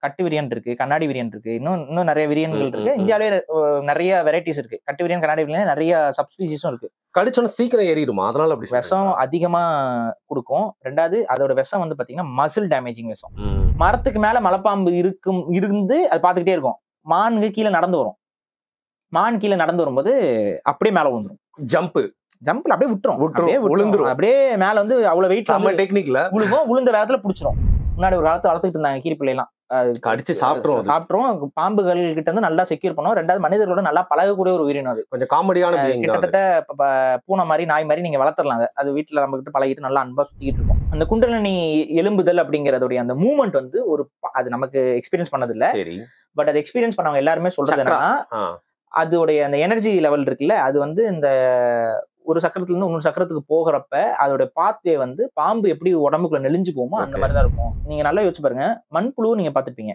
கட்டு விரியன் இருக்கு, கண்ணாடி விரியன் இருக்கு, இன்னும் நிறைய விரியன்கள் இருக்கு. இந்தியாவிலே நிறைய வெரைட்டிஸ் இருக்கு. கட்டு விரியன், கண்ணாடி விரியன் நிறைய சப்ஸ்பீசிஸும் இருக்கு. கடிச்சோன்னா சீக்கிரம் ஏறிடுமா? அதனால அப்படி விஷம் அதிகமா கொடுக்கும். ரெண்டாவது அதோட விஷம் வந்து பாத்தீங்கன்னா மசில் டேமேஜிங் விஷம். மரத்துக்கு மேல மலைப்பாம்பு இருந்து அது பாத்துக்கிட்டே இருக்கும். மானுக்கு கீழே நடந்து வரும். மான் கீழே நடந்து வரும்போது அப்படியே மேல விழுந்துரும். ஜம்ப்ல அப்படியே விட்டுரும். அப்படியே மேல வந்து அவ்வளவு வெயிட் டெக்னிக்ல விழுந்த வேகத்துல புடிச்சிரும். முன்னாடி ஒரு காலத்துல வளர்த்துக்கிட்டு இருந்தாங்க கீரிப்பிள்ளை எல்லாம். கடிச்சு சாப்பிட்டுரும். பாம்புகள் கிட்ட இருந்து நல்லா செக்யூர் பண்ணும். ரெண்டாவது மனிதர்களோட நல்லா பழகக்கூடிய ஒரு உயிரினம். அது கொஞ்சம் காமெடியான, கிட்டத்தட்ட பூனை மாதிரி நாய் மாதிரி நீங்க வளர்த்தரலாம். அது வீட்டுல நம்ம கிட்ட பழகிட்டு நல்லா அன்பா சுத்திக்கிட்டு இருக்கும். அந்த குண்டலினி எலும்புதல் அப்படிங்கறதுடைய அந்த மூவ்மெண்ட் வந்து அது நமக்கு எக்ஸ்பீரியன்ஸ் பண்ணது இல்ல. பட் அது எக்ஸ்பீரியன்ஸ் பண்ணவங்க எல்லாருமே சொல்றது என்னன்னா, அதோடைய அந்த எனர்ஜி லெவல் இருக்குல்ல, அது வந்து இந்த ஒரு சக்கரத்துல இருந்து இன்னொரு சக்கரத்துக்கு போகிறப்ப அதோட பாத்வே வந்து பாம்பு எப்படி உடம்புக்குள்ள நெளிஞ்சு போகுமோ அந்த மாதிரிதான் இருக்கும். நீங்க நல்லா யோசிச்சு பாருங்க. மண்புழு நீங்க பாத்துப்பீங்க.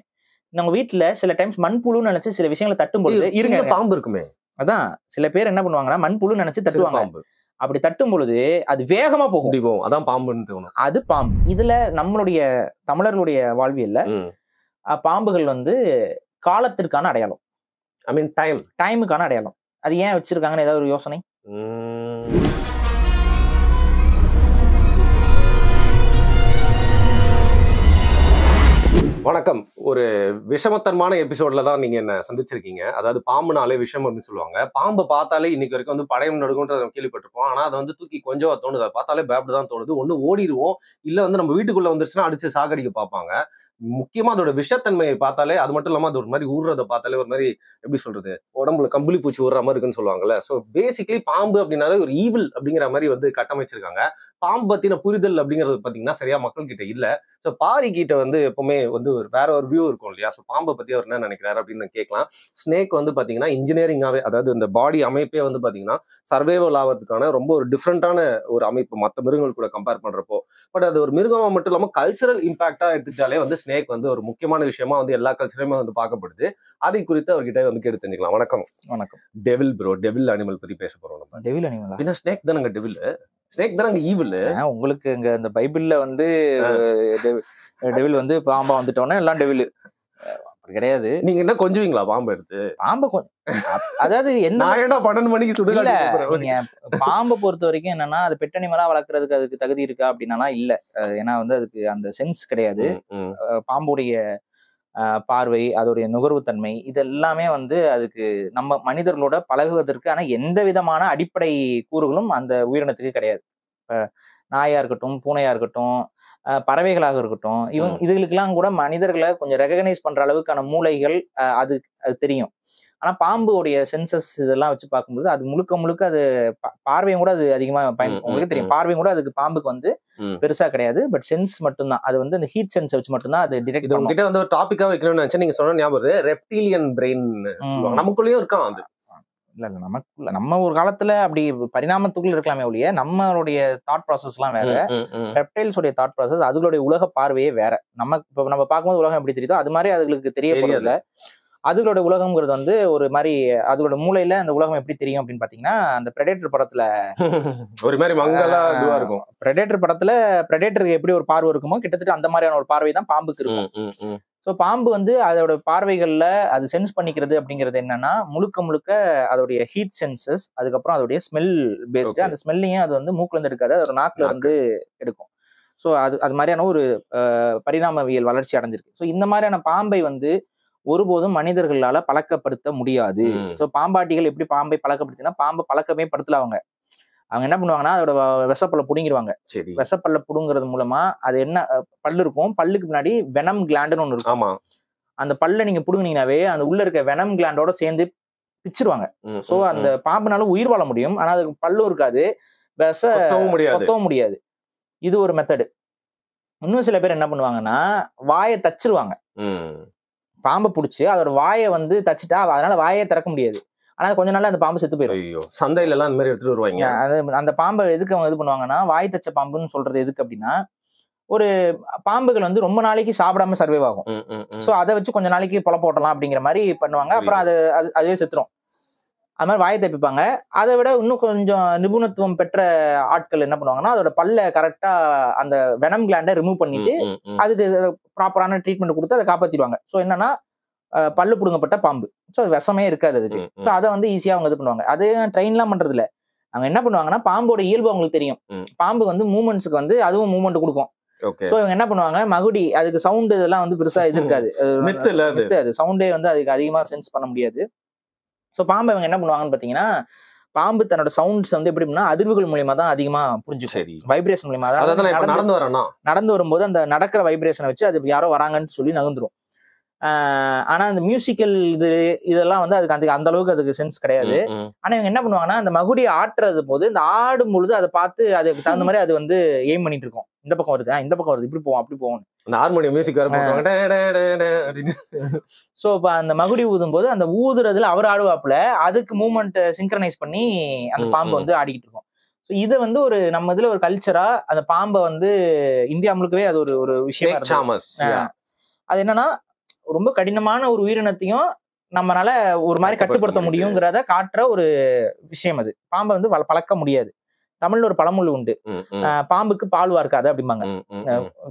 நம்ம வீட்டுல சில டைம்ஸ் மண்புழுன்னு நினைச்சு சில விஷயங்களை தட்டும்பொழுது இருங்க பாம்பு இருக்குமே. அதான் சில பேர் என்ன பண்ணுவாங்கன்னா மண்புழு நினைச்சு தட்டுவாங்க. அப்படி தட்டும் பொழுது அது வேகமா போகும். அதான் பாம்புன்னு தோணும். அது பாம்பு. இதுல நம்மளுடைய தமிழர்களுடைய வாழ்வியல்ல பாம்புகள் வந்து காலத்திற்கான அடையாளம். டைமுக்கான அடையாளம். அது ஏன் வச்சிருக்காங்கன்னு ஏதாவது ஒரு யோசனை? வணக்கம். ஒரு விஷமத்தனமான எபிசோட்ல தான் நீங்க என்ன சந்திச்சிருக்கீங்க. அதாவது பாம்புனாலே விஷம் அப்படின்னு சொல்லுவாங்க. பாம்பை பார்த்தாலே இன்னைக்கு வரைக்கும் வந்து படையம் நடுக்கும்ன்றத கேள்விப்பட்டிருப்போம். ஆனா அதை வந்து தூக்கி கொஞ்சம் தோணுது. அதை பார்த்தாலே பயப்படதான் தோணுது. ஒண்ணு ஓடிடுவோம், இல்ல வந்து நம்ம வீட்டுக்குள்ள வந்துருச்சுன்னா அடிச்சு சாகடிக்க பார்ப்பாங்க. முக்கியமா அதோட விஷத்தன்மையை பார்த்தாலே, அது மட்டும் இல்லாம அது ஒரு மாதிரி ஊறுறதை பார்த்தாலே ஒரு மாதிரி எப்படி சொல்றது, உடம்புல கம்பளி பூச்சி ஊறுற மாதிரி இருக்குன்னு சொல்லுவாங்கல்ல. ஸோ பேசிக்கலி பாம்பு அப்படின்னாலே ஒரு ஈவில் அப்படிங்கிற மாதிரி வந்து கட்டமைச்சிருக்காங்க. பாம்பு பத்தின புரிதல் அப்படிங்கிறது பாத்தீங்கன்னா சரியா மக்கள் கிட்ட இல்ல. ஸோ பாரி கிட்ட வந்து எப்பவுமே வந்து வேற ஒரு வியூ இருக்கும் இல்லையா. ஸோ பாம்பை பத்தி அவர் என்ன நினைக்கிறாரு அப்படின்னு கேட்கலாம். ஸ்னேக் வந்து பாத்தீங்கன்னா இன்ஜினியரிங்காவே, அதாவது இந்த பாடி அமைப்பே வந்து பாத்தீங்கன்னா சர்வைவல் ஆகிறதுக்கான ரொம்ப ஒரு டிஃப்ரெண்டான ஒரு அமைப்பு மற்ற மிருகங்கள் கூட கம்பேர் பண்றப்போ. பட் அது ஒரு மிருகமா மட்டும் இல்லாம கல்ச்சரல் இம்பாக்டா எடுத்துட்டாலே வந்து ஸ்னேக் வந்து ஒரு முக்கியமான விஷயமா வந்து எல்லா கல்ச்சரையுமே வந்து பார்க்கப்படுது. அதை குறித்து அவர்கிட்ட வந்து கேட்டு தெரிஞ்சுக்கலாம். வணக்கம். டெவில் ப்ரோ, டெவில் அனிமல் பத்தி பேச போறோம் நம்ம. டெவில் அனிமல் பின்ன ஸ்னேக் தானங்க டெவில். ஸ்னேக் தானங்க ஈவில். உங்களுக்கு இங்க இந்த பைபிள்ல வந்து டெவில் வந்து பாம்பா வந்துட்டோன்னா எல்லாம் டெவில் கிடையாது. நீங்க என்ன கொஞ்சுவீங்களா பாம்பை எடுத்து? பாம்பை அதாவது என்ன 12 மணிக்கு சுடுகாடு. நீங்க பாம்பை பொறுத்த வரைக்கும் என்னன்னா, அது பெட்டனிமலா வளர்க்கறதுக்கு அதுக்கு தகுதி இருக்கா அப்படின்னா இல்ல. ஏன்னா வந்து அதுக்கு அந்த சென்ஸ் கிடையாது. பாம்புடைய பார்வை, அதோடைய நுகர்வுத்தன்மை, இது எல்லாமே வந்து அதுக்கு நம்ம மனிதர்களோட பழகுவதற்கு ஆனா எந்த விதமான அடிப்படை கூறுகளும் அந்த உயிரினத்துக்கு கிடையாது. நாயா இருக்கட்டும், பூனையா இருக்கட்டும், பறவைகளாக இருக்கட்டும், இதுகளுக்கெல்லாம் கூட மனிதர்களை கொஞ்சம் ரெகனைஸ் பண்ற அளவுக்கான மூளைகள் அது தெரியும். ஆனா பாம்புடைய சென்சஸ் இதெல்லாம் வச்சு பார்க்கும்போது அது முழுக்க அது பார்வையும் கூட அது அதிகமா உங்களுக்கு தெரியும். பார்வையும் கூட அதுக்கு பாம்புக்கு வந்து பெருசா கிடையாது. பட் சென்ஸ் மட்டும்தான். அது வந்து அந்த ஹீட் சென்ஸ் வச்சு மட்டும்தான் அது டிடெக்ட் பண்ணும். உங்ககிட்ட வந்து ஒரு டாபிக்கா வைக்கணும்னு நினைச்சேன். நீங்க சொன்ன ஞாபகம் ரெப்டிலியன் பிரெயின் நமக்குள்ளேயும் இருக்கான். அது இல்ல நமக்குள்ள நம்ம ஒரு காலத்துல அப்படி பரிணாமத்துக்குள்ள இருக்கலாமே ஒழிய நம்மளுடைய தாட் ப்ராசஸ் எல்லாம் வேற. ரெப்டைல்ஸ் உடைய தாட் ப்ராசஸ், அதுகளுடைய உலக பார்வையே வேற. நம்ம பார்க்கும்போது உலகம் எப்படி தெரியுதோ அது மாதிரி அதுகளுக்கு தெரியப்படுறதில்ல. அதுகளோட உலகம்ங்கிறது வந்து ஒரு மாதிரி அதோட மூளையில அந்த உலகம் எப்படி தெரியும் அப்படின்னு பாத்தீங்கன்னா, அந்த பிரெடேட்டர் படத்துல ஒரு மாதிரி மங்களா இதுவா இருக்கும். பிரெடேட்டர் படத்துல பிரெடேட்டருக்கு எப்படி ஒரு பார்வை இருக்குமோ கிட்டத்தட்ட அந்த மாதிரியான ஒரு பார்வை தான் பாம்புக்கு இருக்கும். ஸோ பாம்பு வந்து அதோட பார்வைகள்ல அது சென்ஸ் பண்ணிக்கிறது அப்படிங்கிறது என்னன்னா, முழுக்க அதோடைய ஹீட் சென்சஸ், அதுக்கப்புறம் அதோடைய ஸ்மெல் பேஸ்டு. அந்த ஸ்மெல்லையும் அது வந்து மூக்குல இருந்து எடுக்காது, அதோட நாக்குல இருந்து எடுக்கும். ஸோ அது மாதிரியான ஒரு பரிணாமவியல் வளர்ச்சி அடைஞ்சிருக்கு. ஸோ இந்த மாதிரியான பாம்பை வந்து ஒருபோதும் மனிதர்களால பழக்கப்படுத்த முடியாது. ஸோ பாம்பாட்டிகள் எப்படி பாம்பை பழக்கப்படுத்தினா, பாம்பை பழக்கமே படுத்தல. அவங்க என்ன பண்ணுவாங்கன்னா, அதோட விஷப்பல்ல புடுங்கிடுவாங்க. விஷப்பல்ல புடுங்கிறது மூலமா அது என்ன பல்லு இருக்கும், பல்லுக்கு முன்னாடி வெனம் கிளாண்டுன்னு ஒண்ணு இருக்கும். அந்த பல்ல நீங்க புடுங்கினீங்கன்னாவே அந்த உள்ள இருக்க வெனம் கிளாண்டோட சேர்ந்து பிச்சிருவாங்க. ஸோ அந்த பாம்புனால உயிர் வாழ முடியும், ஆனா அதுக்கு பல்லும் இருக்காது, கொத்தவும் முடியாது. இது ஒரு மெத்தடு. இன்னும் சில பேர் என்ன பண்ணுவாங்கன்னா, வாயை தச்சிருவாங்க. பாம்பை பிடிச்சி அதோட வாயை வந்து தச்சுட்டா அதனால வாயே திறக்க முடியாது. ஆனா கொஞ்ச நாள்ல அந்த பாம்பு செத்து போயிடும். சந்தையில எல்லாம் அந்த மாதிரி எடுத்துட்டு வருவாங்க. அந்த பாம்பை எதுக்கு அவங்க இது பண்ணுவாங்கன்னா, வாய் தச்ச பாம்புன்னு சொல்றது எதுக்கு அப்படின்னா, ஒரு பாம்புகள் வந்து ரொம்ப நாளைக்கு சாப்பிடாம சர்வைவ் ஆகும். சோ அதை வச்சு கொஞ்ச நாளைக்கு பொல போட்டலாம் அப்படிங்கிற மாதிரி பண்ணுவாங்க. அப்புறம் அதுவே செத்துரும். அது மாதிரி வாயை தைப்பிப்பாங்க. அதை விட இன்னும் கொஞ்சம் நிபுணத்துவம் பெற்ற ஆட்கள் என்ன பண்ணுவாங்கன்னா, அதோட பல்ல கரெக்டா அந்த வெனம் கிளாண்டை ரிமூவ் பண்ணிட்டு அதுக்கு ப்ராப்பரான ட்ரீட்மெண்ட் கொடுத்து அதை காப்பாத்திடுவாங்க. ஸோ என்னன்னா பல்லு புடுங்கப்பட்ட பாம்பு. ஸோ அது விஷமே இருக்காது அதுக்கு. ஸோ அதை வந்து ஈஸியா அவங்க இது பண்ணுவாங்க. அது ட்ரெயின்லாம் பண்றது இல்ல. அவங்க என்ன பண்ணுவாங்கன்னா, பாம்போட இயல்பு அவங்களுக்கு தெரியும். பாம்பு வந்து மூவ்மெண்ட்ஸ்க்கு வந்து அதுவும் மூவ்மெண்ட் கொடுக்கும். சோ இவங்க என்ன பண்ணுவாங்க, மகுடி அதுக்கு சவுண்ட் இதெல்லாம் வந்து பெருசா இது இருக்காது. அது சவுண்டே வந்து அதுக்கு அதிகமா சென்ஸ் பண்ண முடியாது. சோ பாம்பு இவங்க என்ன பண்ணுவாங்கன்னு பாத்தீங்கன்னா, பாம்பு தன்னோட சவுண்ட்ஸ் வந்து எப்படி பண்ணா அதிர்வுகள் மூலியமா தான் அதிகமா புரிஞ்சுக்கும். வைப்ரேஷன் மூலியமா தான் நடந்து வரும்போது அந்த நடக்கிற வைப்ரேஷனை வச்சு அது யாரோ வராங்கன்னு சொல்லி நகர்ந்துரும். ஆனா அந்த மியூசிக்கல் இதெல்லாம் வந்து அதுக்கு அந்த அளவுக்கு அதுக்கு சென்ஸ் கிடையாது. ஆனா இவங்க என்ன பண்ணுவாங்கன்னா, அந்த மகுடியை ஆட்டுறது போது இந்த ஆடும் பொழுது அதை பார்த்து அதுக்கு தகுந்த மாதிரி அது வந்து எய்ம் பண்ணிட்டு இருக்கும். இந்த பக்கம் வருது, இந்த பக்கம் வருது, இப்படி போவோம், அப்படி போவோம். சோ இப்ப அந்த மகுடி ஊதும் போது அந்த ஊதுறதுல அவர் ஆடுவாப்புல, அதுக்கு மூவ்மெண்ட் சிங்க்ரனைஸ் பண்ணி அந்த பாம்பு வந்து ஆடிக்கிட்டு இருக்கும். ஸோ இதை வந்து ஒரு நம்ம இதுல ஒரு கல்ச்சரா அந்த பாம்பை வந்து இந்தியா முழுக்கவே அது ஒரு விஷயமா இருக்கு. அது என்னன்னா, ரொம்ப கடினமான ஒரு உயிரினத்தையும் நம்மளால ஒரு மாதிரி கட்டுப்படுத்த முடியுங்கிறத காட்டுற ஒரு விஷயம் அது. பாம்பை வந்து பழக்க முடியாது. தமிழ்ல ஒரு பழமொழி உண்டு, பாம்புக்கு பால் வார்க்காது அப்படிம்பாங்க.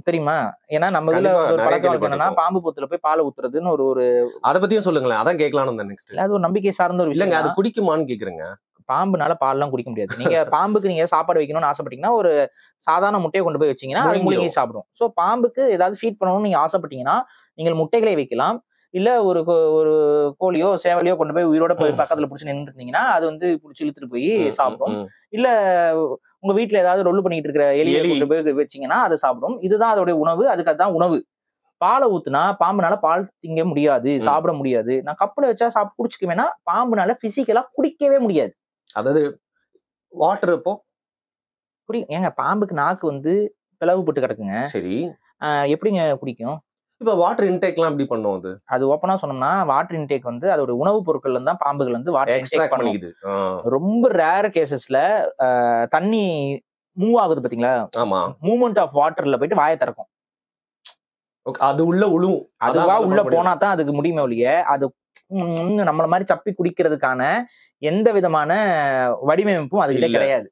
தெரியுமா? ஏன்னா நம்ம இதுல ஒரு பழக்கம் என்னன்னா, பாம்பு பொத்துல போய் பால் ஊத்துறதுன்னு ஒரு அதை பத்தியும் சொல்லுங்களேன். அதான் கேட்கலாம். அது ஒரு நம்பிக்கை சார்ந்த ஒரு விஷயம். அது குடிக்குமான்னு கேக்குறேங்க. பாம்புனால பால்லாம் குடிக்க முடியாது. நீங்க பாம்புக்கு நீங்க சாப்பாடு வைக்கணும்னு ஆசைப்பட்டீங்கன்னா, ஒரு சாதாரண முட்டையை கொண்டு போய் வச்சீங்கன்னா அது மூலிகை சாப்பிடும். சோ பாம்புக்கு ஏதாவது ஃபீட் பண்ணணும்னு நீங்க ஆசைப்பட்டீங்கன்னா, நீங்கள் முட்டைகளை வைக்கலாம். இல்ல ஒரு கோழியோ சேவலையோ கொண்டு போய் உயிரோட போய் பக்கத்துல பிடிச்சி நின்று இருந்தீங்கன்னா அது வந்து பிடிச்சி இழுத்துட்டு போய் சாப்பிடும். இல்ல உங்க வீட்டுல ஏதாவது ரொல்லு பண்ணிட்டு இருக்கிற எலியை கொண்டு போய் வச்சீங்கன்னா அதை சாப்பிடும். இதுதான் அதோட உணவு. அதுக்கு அதுதான் உணவு. பாலை ஊத்துனா பாம்புனால பால் திங்க முடியாது, சாப்பிட முடியாது. நான் கப்புல வச்சா சாப்பிட்டு குடிச்சுக்குவேன்னா பாம்புனால பிசிக்கலா குடிக்கவே முடியாது. அதாவது வாட்டர் இப்போ ஏங்க பாம்புக்கு நாக்கு வந்து பிளவுபட்டு கிடக்குங்க. சரி, எப்படிங்க குடிக்கும்? இப்ப வாட்டர் இன்டேக்லாம் எப்படி பண்ணும்? அது ஓப்பனா சொன்னோம்னா வாட்டர் இன்டேக் வந்து அதோட உணவுப் பொருட்கள்ல தான் பாம்புகள் வந்து வாட்டர் இன்டேக் பண்ணுது. ரொம்ப ரேர் கேசஸ்ல தண்ணி மூவ் ஆகுது பாத்தீங்களா? ஆமா, மூவ்மெண்ட் ஆஃப் வாட்டர்ல போயிட்டு வாயை திறக்கும். அது உள்ள உழுவும். அதுவா உள்ள போனா தான் அதுக்கு முடியுமே ஒழிய அது நம்மள மாதிரி சப்பி குடிக்கிறதுக்கான எந்த விதமான வடிவமைப்பும் அதுகிட்ட கிடையாது.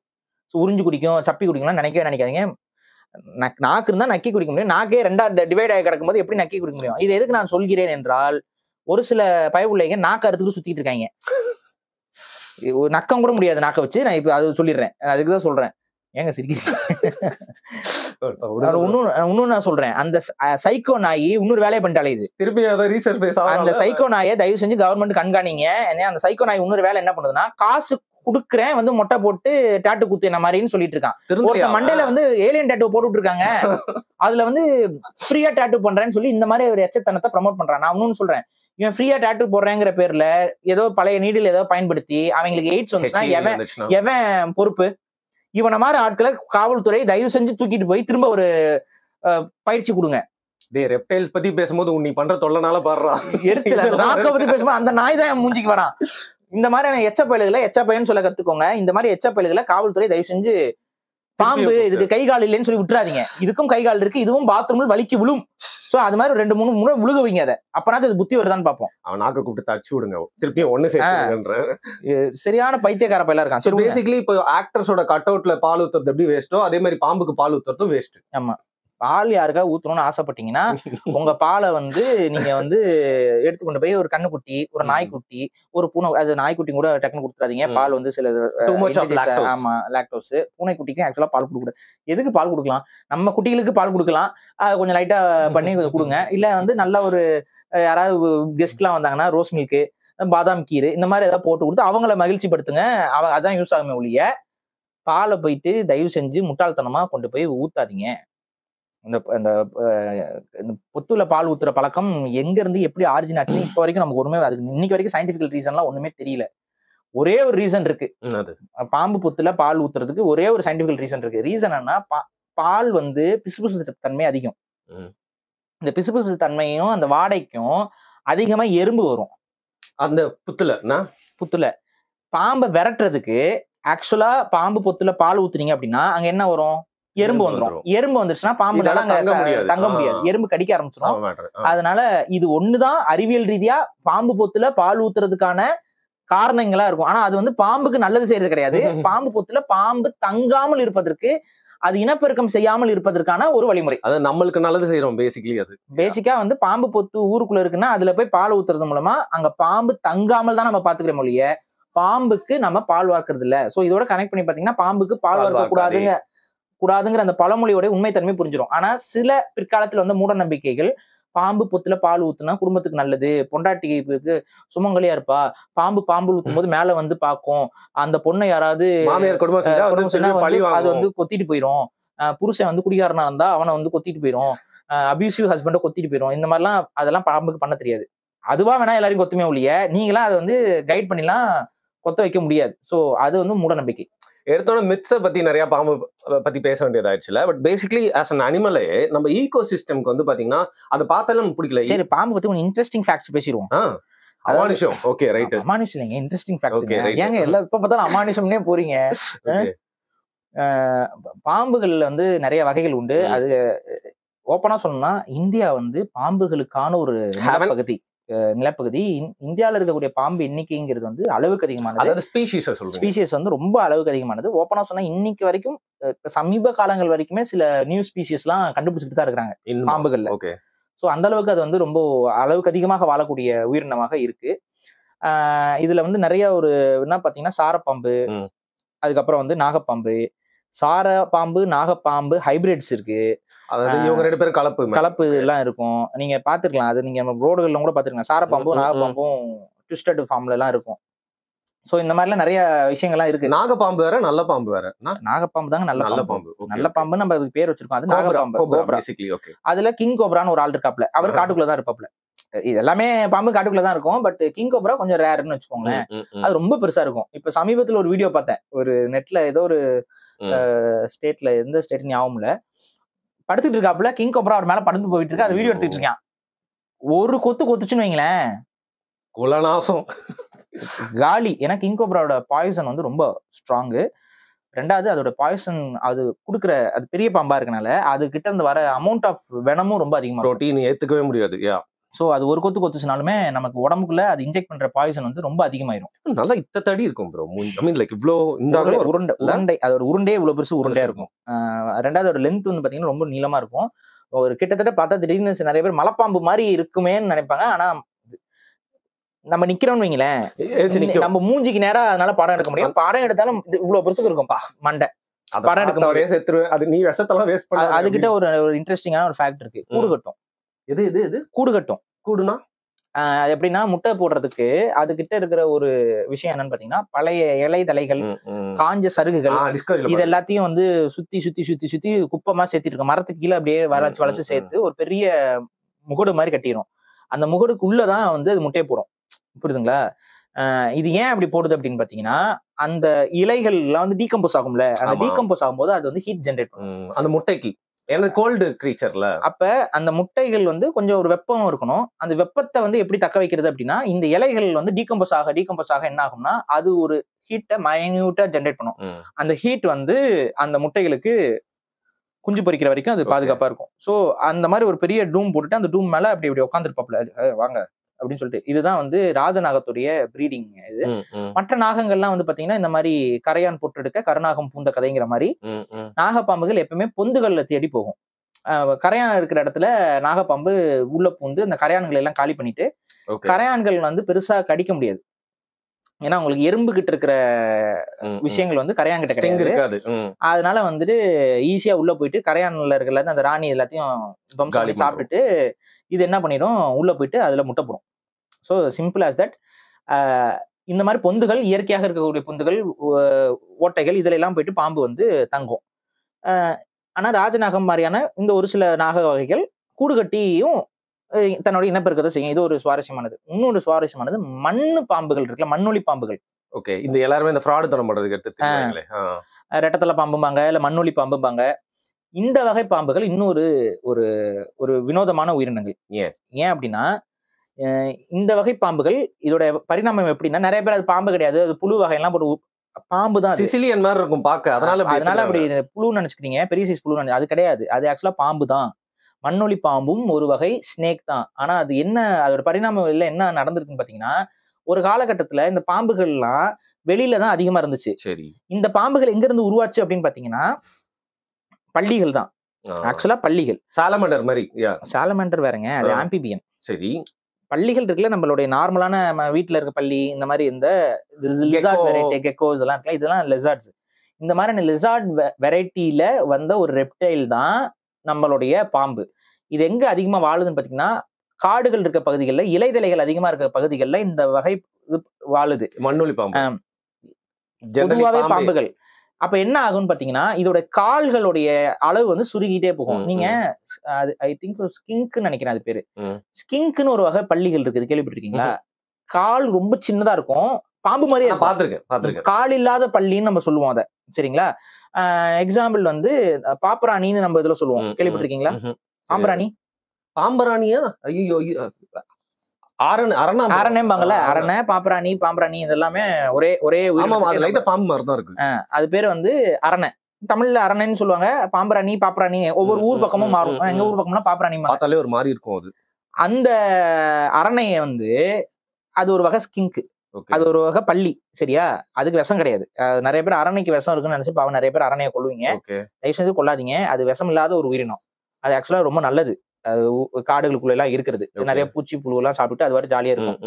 உறிஞ்சு குடிக்கும், சப்பி குடிக்கும்லாம் நினைக்கவே நினைக்காதீங்க. நாக்கு இருந்தா நக்கி குடிக்க முடியும். நாக்கே ரெண்டா டிவைட் ஆகி கிடக்கும் போது எப்படி நக்கி குடிக்க முடியும்? இது எதுக்கு நான் சொல்கிறேன் என்றால், ஒரு சில பயவுள்ளைங்க நாக்கு அறுத்துட்டு சுத்திட்டு இருக்காங்க. நக்கம் கூட முடியாது நாக்க வச்சு. நான் இப்ப அது சொல்லிடுறேன். அதுக்குதான் சொல்றேன். ஏங்க சிரிக்கிறீங்க? இன்னும் நான் சொல்றேன், அந்த சைக்கோ நாயி இன்னொரு வேலையை பண்ணிட்டாலே இது திருப்பி அந்த சைக்கோ நாயை தயவு செஞ்சு கவர்மெண்ட் கண்காணிங்க. அந்த சைக்கோ நாய் இன்னொரு வேலை என்ன பண்ணுதுன்னா, காசு குடுக்குறேன் வந்து மொட்டை போட்டு டாட்டு குத்து என்ன மாதிரின்னு சொல்லிட்டு இருக்கான். ஒருத்த மண்டையில வந்து ஏலியன் டாட்டு போட்டுட்டு இருக்காங்க. அதுல வந்து ஃப்ரீயா டாட்டு பண்றேன்னு சொல்லி இந்த மாதிரி ஒரு எச்சத்தனத்தை ப்ரமோட் பண்றான். நான் இன்னொன்னு சொல்றேன், இவன் ஃப்ரீயா டாட்டு போடுறேங்கிற பேர்ல ஏதோ பழைய நீடில் ஏதோ பயன்படுத்தி அவங்களுக்கு எய்ட்ஸ் வந்துச்சுன்னா எவன் பொறுப்பு? இவனை மாதிரி ஆட்களை காவல்துறை தயவு செஞ்சு தூக்கிட்டு போய் திரும்ப ஒரு பயிற்சி கொடுங்க. ரெப்டைல்ஸ் பத்தி பேசும்போது நீ பண்ற தொல்லனால பாடுறா எரிச்சல். நாக்க பத்தி பேசும்போது அந்த நாய் தான் மூஞ்சிக்கு வரான். இந்த மாதிரியான எச்சப்பயல்னு சொல்ல கத்துக்கோங்க. இந்த மாதிரி எச்சப்பயல்களை காவல்துறை தயவு செஞ்சு, பாம்பு இதுக்கு கை கால் இல்லைன்னு சொல்லி விட்டுறாதீங்க. இதுக்கும் கை கால் இருக்கு, இதுவும் பாத்ரூம்ல வலிக்கு விழும். சோ அது மாதிரி 2-3 முறை விழுக வைங்க. அதை அப்பனாச்சும் அது புத்தி வருதான்னு பாப்போம். அவன் நாக்க கூப்பிட்டு தச்சு விடுங்க, திருப்பியும் ஒண்ணு சேர்த்துங்கன்ற சரியான பைத்தியக்கார பையலா இருக்கான். சரி, பேசிக்கலி இப்போ ஆக்டர்ஸோட கட் அவுட்ல பால் ஊத்துறது எப்படி வேஸ்ட்டோ அதே மாதிரி பாம்புக்கு பால் ஊத்துறதும் வேஸ்ட். ஆமா, பால் யாருக்கா ஊத்தணும்னு ஆசைப்பட்டீங்கன்னா உங்க பாலை வந்து நீங்க வந்து எடுத்துக்கொண்டு போய் ஒரு கண்ணுக்குட்டி, ஒரு நாய்க்குட்டி, ஒரு பூனை, அது நாய்க்குட்டி கூட டக்குன்னு கொடுத்துறாதீங்க. பால் வந்து சில ஆமா லாக்டோஸ். பூனைக்குட்டிக்கும் ஆக்சுவலா பால் கொடுக்கூடாது. எதுக்கு பால் கொடுக்கலாம்? நம்ம குட்டிகளுக்கு பால் கொடுக்கலாம், கொஞ்சம் லைட்டா பண்ணி கொடுங்க. இல்ல வந்து நல்ல ஒரு யாராவது கெஸ்ட் எல்லாம் வந்தாங்கன்னா ரோஸ் மில்க், பாதாம் கீரை இந்த மாதிரி ஏதாவது போட்டு கொடுத்து அவங்கள மகிழ்ச்சி படுத்துங்க. அதான் யூஸ் ஆகுமே ஒழிய பாலை போயிட்டு தயவு செஞ்சு முட்டாள்தனமா கொண்டு போய் ஊத்தாதீங்க. இந்த பொத்துல பால் ஊத்துற பழக்கம் எங்க இருந்து எப்படி ஆரிஜின் ஆச்சுன்னு இப்ப வரைக்கும் நமக்கு ஒண்ணுமே, அதுக்கு இன்னைக்கு வரைக்கும் சயின்டிபிக்கல் ரீசன்லாம் ஒண்ணுமே தெரியல. ஒரே ஒரு ரீசன் இருக்கு, பாம்பு பொத்துல பால் ஊத்துறதுக்கு ஒரே ஒரு சயின்டிபிக்கல் ரீசன் இருக்கு. ரீசன் என்ன? பால் வந்து பிசுபிசு தன்மை அதிகம். இந்த பிசுபிசு தன்மையும் அந்த வாடைக்கும் அதிகமா எறும்பு வரும் அந்த புத்துல. பாம்பை விரட்டுறதுக்கு ஆக்சுவலா பாம்பு பொத்துல பால் ஊத்துனீங்க அப்படின்னா அங்க என்ன வரும்? எறும்பு வந்துடும். எறும்பு வந்துருச்சுன்னா பாம்புனால அங்க தங்க முடியாது, எறும்பு கடிக்க ஆரம்பிச்சிடும். அதனால இது ஒண்ணுதான் அறிவியல் ரீதியா பாம்பு பொத்துல பால் ஊத்துறதுக்கான காரணங்களா இருக்கும். ஆனா அது வந்து பாம்புக்கு நல்லது செய்யறது கிடையாது. பாம்பு பொத்துல பாம்பு தங்காமல் இருப்பதற்கு, அது இனப்பெருக்கம் செய்யாமல் இருப்பதற்கான ஒரு வழிமுறை. அது நம்மளுக்கு நல்லது செய்யறோம் பேசிக்கலி. அது பேசிக்கா வந்து பாம்பு பொத்து ஊருக்குள்ள இருக்குன்னா அதுல போய் பால் ஊத்துறது மூலமா அங்க பாம்பு தங்காமல் தான் நம்ம பாத்துக்கிறோம் ஒழிய பாம்புக்கு நம்ம பால் வார்க்கறது இல்ல. சோ இதோட கனெக்ட் பண்ணி பாத்தீங்கன்னா பாம்புக்கு பால் வார்க்க கூடாதுங்கிற அந்த பழமொழியோட உண்மைத்தன்மை புரிஞ்சிடும். ஆனா சில பிற்காலத்துல வந்து மூட நம்பிக்கைகள் பாம்பு பொத்துல பால் ஊத்துனா குடும்பத்துக்கு நல்லது, பொண்டாட்டிக்கு சுமங்கலியா இருப்பா, பாம்பு ஊத்தும் போது மேல வந்து பாக்கும், அந்த பொண்ணை யாராவது மாமியார் குடும்பம் அது வந்து கொத்திட்டு போயிரும், புருஷன் வந்து குடிகாரனா இருந்தா அவனை வந்து கொத்திட்டு போயிரும், அபியூசிவ் ஹஸ்பண்ட கொத்திட்டு போயிரும். இந்த மாதிரிலாம் அதெல்லாம் பாம்புக்கு பண்ண தெரியாது. அதுவா வேணா எல்லாரையும் கொத்துமே ஒழிய நீங்களா அதை வந்து கைட் பண்ணிலாம் கொத்த வைக்க முடியாது. சோ அது வந்து மூட நம்பிக்கை. எடுத்தோட மித்ஸை பத்தி நிறைய பாம்பு பத்தி பேச வேண்டியதாயிடுச்சுல. பட் பேசிக்கலி ஆஸ் அன் அனிமலே நம்ம ஈகோ சிஸ்டம்க்கு வந்து பாத்தீங்கன்னா அதை பார்த்தாலும் நமக்கு பிடிக்கல. சரி, பாம்பு பத்தி கொஞ்சம் இன்ட்ரெஸ்டிங் ஃபேக்ட்ஸ் பேசிடுவோம். அமானுஷம். Okay right. அமானுஷம் இல்லைங்க, இன்ட்ரெஸ்டிங் ஃபேக்ட். ஏங்க எல்லாம் இப்ப பார்த்தாலும் அமானுஷம்னே போறீங்க. பாம்புகள்ல வந்து நிறைய வகைகள் உண்டு. அது ஓப்பனா சொல்லணும்னா இந்தியா வந்து பாம்புகளுக்கான ஒரு நிலப்பகுதி. இந்தியாவில் இருக்கக்கூடிய பாம்பு எண்ணிக்கைங்கிறது வந்து அளவுக்கு அதிகமானது. ஸ்பீசிஸ் வந்து ரொம்ப அளவுக்கு அதிகமானது. ஓப்பனா சொன்னா இன்னைக்கு வரைக்கும் சமீப காலங்கள் வரைக்குமே சில நியூ ஸ்பீசிஸ் எல்லாம் கண்டுபிடிச்சிட்டு தான் இருக்கிறாங்க பாம்புகள்ல. ஸோ அந்த அளவுக்கு அது வந்து ரொம்ப அளவுக்கு அதிகமாக வாழக்கூடிய உயிரினமாக இருக்கு. இதுல வந்து நிறைய ஒரு என்ன பாத்தீங்கன்னா சாரப்பாம்பு, அதுக்கப்புறம் வந்து நாகப்பாம்பு, சாரப்பாம்பு நாகப்பாம்பு ஹைபிரிட்ஸ் இருக்கு. அதாவது இவங்க 2 பேரும் கலப்பு எல்லாம் இருக்கும். நீங்க பாத்துக்கலாம், அது நீங்க ரோடுகள்ல கூட பாத்துருக்கலாம். சாரப்பாம்பும் நாகப்பாம்பும் ட்விஸ்டட் ஃபார்ம்ல எல்லாம் இருக்கும். சோ இந்த மாதிரிலாம் நிறைய விஷயங்கள்லாம் இருக்கு. நாகப்பாம்பு வேற நல்ல பாம்பு வேற. நாகப்பாம்பு தாங்க நல்ல பாம்பு. நல்ல பாம்பு நம்ம அதுக்கு பேர் வச்சிருக்கோம். அது நாகப்பாம்பு. அதுல கிங் கோப்ரான்னு ஒரு ஆள் இருக்காப்ல. அவர் காட்டுக்குள்ளதான் இருப்பாப்ல. இது எல்லாமே பாம்பு காட்டுக்குள்ளதான் இருக்கும். பட் கிங் கோப்ரா கொஞ்சம் ரேர்னு வச்சுக்கோங்களேன். அது ரொம்ப பெருசா இருக்கும். இப்ப சமீபத்துல ஒரு வீடியோ பார்த்தேன், ஒரு நெட்ல ஏதோ ஒரு ஸ்டேட்ல, எந்த ஸ்டேட் ஞாபகம் இல்ல, படுத்துட்டு இருக்காப்புல கிங் கோப்ரா அவர் மேல படுத்து போயிட்டு இருக்கு. அது வீடியோ எடுத்துட்டு இருக்கான். ஒரு கொத்துச்சுன்னு வைங்களேன், குலநாசம் காலி. ஏன்னா கிங் கோப்ராவோட பாய்சன் வந்து ரொம்ப ஸ்ட்ராங்கு. ரெண்டாவது அதோட பாய்சன் அது குடுக்குற, அது பெரிய பாம்பா இருக்கனால அது கிட்ட இருந்து வர அமௌண்ட் ஆஃப் வெனமும் ரொம்ப அதிகமா, புரோட்டீன் ஏத்துக்கவே முடியாது. சோ அது ஒரு கொத்துச்சுனாலுமே நமக்கு உடம்புக்குள்ள அது இன்ஜெக்ட் பண்ற பாய்சன் வந்து ரொம்ப அதிகமாயிரும். நல்லா இத்த தடி இருக்கும் ப்ரோ. ஐ மீன் லைக் இவ்ளோ இந்த உருண்டை, அதோட உருண்டையே இவ்வளவு பெருசு உருண்டையா இருக்கும். ரெண்டாவது அதோட லென்த் வந்து பாத்தீங்கன்னா ரொம்ப நீளமா இருக்கும். ஒரு கிட்டத்தட்ட பார்த்தா திடீர்னு நிறைய பேர் மலைப்பாம்பு மாதிரி இருக்குமேன்னு நினைப்பாங்க. ஆனா நம்ம நிக்கிறோம்னு வைங்களேன், நம்ம மூஞ்சிக்கு நேரா அதனால படம் எடுக்க முடியும். படம் எடுத்தாலும் இவ்வளவு பெருசுக்கு இருக்கும்பா மண்டை. படம் எடுக்க அது நீ விஷத்தெல்லாம் வேஸ்ட் பண்ண. அதுகிட்ட ஒரு இன்ட்ரெஸ்டிங்கான ஒரு ஃபேக்ட் இருக்கு. கூடு கட்டும். எது கூடு கட்டும்? கூடுனா அது எப்படின்னா முட்டை போடுறதுக்கு அதுகிட்ட இருக்கிற ஒரு விஷயம் என்னன்னு பாத்தீங்கன்னா, பழைய இலை தலைகள், காஞ்ச சருகுகள், இது எல்லாத்தையும் வந்து சுத்தி குப்பமா சேர்த்திட்டு இருக்க மரத்துக்கு கீழே அப்படியே வளைச்சு சேர்த்து ஒரு பெரிய முகடு மாதிரி கட்டிடும். அந்த முகடுக்கு உள்ளதான் வந்து அது முட்டையை போடும். புரியுதுங்களா? இது ஏன் அப்படி போடுது அப்படின்னு பாத்தீங்கன்னா, அந்த இலைகள் எல்லாம் வந்து டீகம்போஸ் ஆகும்ல, அந்த டீகம்போஸ் ஆகும்போது அது வந்து ஹீட் ஜென்ரேட் பண்ணும் அந்த முட்டைக்கு. ஏன்னா கோல்டு கிரீச்சர்ல அப்ப அந்த முட்டைகள் வந்து கொஞ்சம் ஒரு வெப்பம் இருக்கணும். அந்த வெப்பத்தை வந்து எப்படி தக்க வைக்கிறது அப்படின்னா, இந்த இலைகள் வந்து டீகம்போஸ் ஆக என்ன ஆகும்னா, அது ஒரு ஹீட்டை மைன்யூட்டா ஜென்ரேட் பண்ணும். அந்த ஹீட் வந்து அந்த முட்டைகளுக்கு குஞ்சு பொரிக்கிற வரைக்கும் அது பாதுகாப்பா இருக்கும். சோ அந்த மாதிரி ஒரு பெரிய டூம் போட்டுட்டு அந்த டூம் மேல அப்படி உட்காந்துருப்பாப்ல, வாங்க அப்படின்னு சொல்லிட்டு. இதுதான் வந்து ராஜநாகத்துடைய பிரீடிங். இது மற்ற நாகங்கள்லாம் வந்து பாத்தீங்கன்னா இந்த மாதிரி கரையான் போட்டெடுக்க கருநாகம் பூந்த கதைங்கிற மாதிரி நாகப்பாம்புகள் எப்பவுமே பொந்துகள்ல தேடி போகும். கரையான் இருக்கிற இடத்துல நாகப்பாம்பு உள்ள பூந்து அந்த கரையான்களை எல்லாம் காலி பண்ணிட்டு, கரையான்கள் வந்து பெருசா கடிக்க முடியாது. ஏன்னா உங்களுக்கு எறும்பு கிட்ட இருக்கிற விஷயங்கள் வந்து கரையான் கிட்ட கிடையாது. அதனால வந்துட்டு ஈஸியா உள்ள போயிட்டு கரையான்ல இருக்கிற அந்த ராணி எல்லாத்தையும் துவம்சம் பண்ணி சாப்பிட்டுட்டு இது என்ன பண்ணிடும், உள்ள போயிட்டு அதுல முட்டை போடும். So simple as that. இந்த மாதிரி பொந்துகள், இயற்கையாக இருக்கக்கூடிய பொந்துகள், ஓட்டைகள், இதுல எல்லாம் போயிட்டு பாம்பு வந்து தங்கும். ஆனா ராஜநாகம் மாதிரியான இந்த ஒரு சில நாக வகைகள் கூடு கட்டியும் தன்னோட இனப்பெருக்கத்தை செய்யும். இது ஒரு சுவாரஸ்யமானது. இன்னொரு சுவாரஸ்யமானது மண்ணு பாம்புகள் இருக்குல்ல, மண்ணொலி பாம்புகள். ஓகே, இந்த எல்லாருமே இந்த ஃப்ராட் தனம் பண்றதுக்கு எடுத்து ரெட்டத்தலை பாம்பும்பாங்க, இல்ல மண்ணொலி பாம்பும்பாங்க. இந்த வகை பாம்புகள் இன்னொரு ஒரு ஒரு வினோதமான உயிரினங்கள். ஏன் அப்படின்னா, இந்த வகை பாம்புகள் இதோட பரிணாமம் எப்படின்னா, நிறைய பேர் அது பாம்பு கிடையாது, அது புழு வகையெல்லாம் போட்டு பாம்பு தான், சிசிலியன் மாதிரி இருக்கும் பார்க்க, அதனால அப்படி புழு நினைச்சுக்கிறீங்க, பெரிய சைஸ் புழு. அது கிடையாது, அது ஆக்சுவலா பாம்பு தான். மண்ணொலி பாம்பும் ஒரு வகை ஸ்னேக் தான். ஆனா அது என்ன, அதோட பரிணாமம் என்ன நடந்திருக்குன்னு பாத்தீங்கன்னா, ஒரு காலகட்டத்துல இந்த பாம்புகள்லாம் வெளியில தான் அதிகமா இருந்துச்சு. சரி. இந்த பாம்புகள் எங்க இருந்து உருவாச்சு அப்படின்னு பாத்தீங்கன்னா பள்ளிகள் தான். ஆக்சுவலா பள்ளிகள். சாலமண்டர் மாதிரி. சாலமண்டர் வேறங்க, அது ஆம்பிபியன். சரி. பள்ளிகள் இருக்குல்ல, நம்மளுடைய நார்மலான வீட்டுல இருக்க பள்ளி, இந்த மாதிரி இந்த லிசார்ட் வெரைட்டி கெக்கோஸ் எல்லாம் இருக்குல்ல, இதெல்லாம் லிசார்ட்ஸ். இந்த மாதிரி லிசார்ட் வெரைட்டில வந்த ஒரு ரெப்டைல் தான் நம்மளுடைய பாம்பு. இது எங்க அதிகமா வாழுதுன்னு பாத்தீங்கன்னா காடுகள் இருக்க பகுதிகளில், இலைதலைகள் அதிகமா இருக்க பகுதிகளில் இந்த வகை வாழுது. மண்ணுளி பாம்பு பொதுவாகவே பாம்புகள். அப்ப என்ன ஆகும்னு பாத்தீங்கன்னா இதோட கால்களுடைய அளவு வந்து சுருகிட்டே போகும். நீங்க ஐ திங்க் ஸ்கிங்க்னு நினைக்கிறேன் அது பேரு. ஸ்கிங்க்னு ஒரு வகை பள்ளிகள் இருக்குது, கேள்விப்பட்டிருக்கீங்களா? கால் ரொம்ப சின்னதா இருக்கும், பாம்பு மாதிரியே பாத்துருக்கேன். கால் இல்லாத பள்ளின்னு நம்ம சொல்லுவோம் அத. சரிங்களா? எக்ஸாம்பிள் வந்து பாப்பராணின்னு நம்ம இதுல சொல்லுவோம், கேள்விப்பட்டிருக்கீங்களா? பாம்பராணியா? ஐயோ, அரணேம்பாங்கல்ல, அரணை, பாம்பராணி இதெல்லாமே ஒரே பாம்பு மாதிரி தான் இருக்கு. அது பேரு வந்து அரணை. தமிழ்ல அரணைன்னு சொல்லுவாங்க, பாப்பராணி ஒவ்வொரு ஊர் பக்கமும் மாறும். எங்க ஊர் பக்கம்னா பாப்பராணி பார்த்தாலே ஒரு மாதிரி இருக்கும். அது அந்த அரணைய வந்து அது ஒரு வகை ஸ்கிங்க், அது ஒரு வகை பள்ளி. சரியா? அதுக்கு விஷம் கிடையாது. நிறைய பேர் அரணைக்கு விஷம் இருக்குன்னு நினைச்சு பாவம் நிறைய பேர் அரணையை கொள்ளுவீங்க. தயவு செஞ்சு கொள்ளாதீங்க, அது விஷம் இல்லாத ஒரு உயிரினம். அது ஆக்சுவலா ரொம்ப நல்லது. காடுகளுக்குள்ள எல்லாம் இருக்கிறது. நிறைய பூச்சி புழு எல்லாம் சாப்பிட்டு அது வரை ஜாலியா இருக்கும்.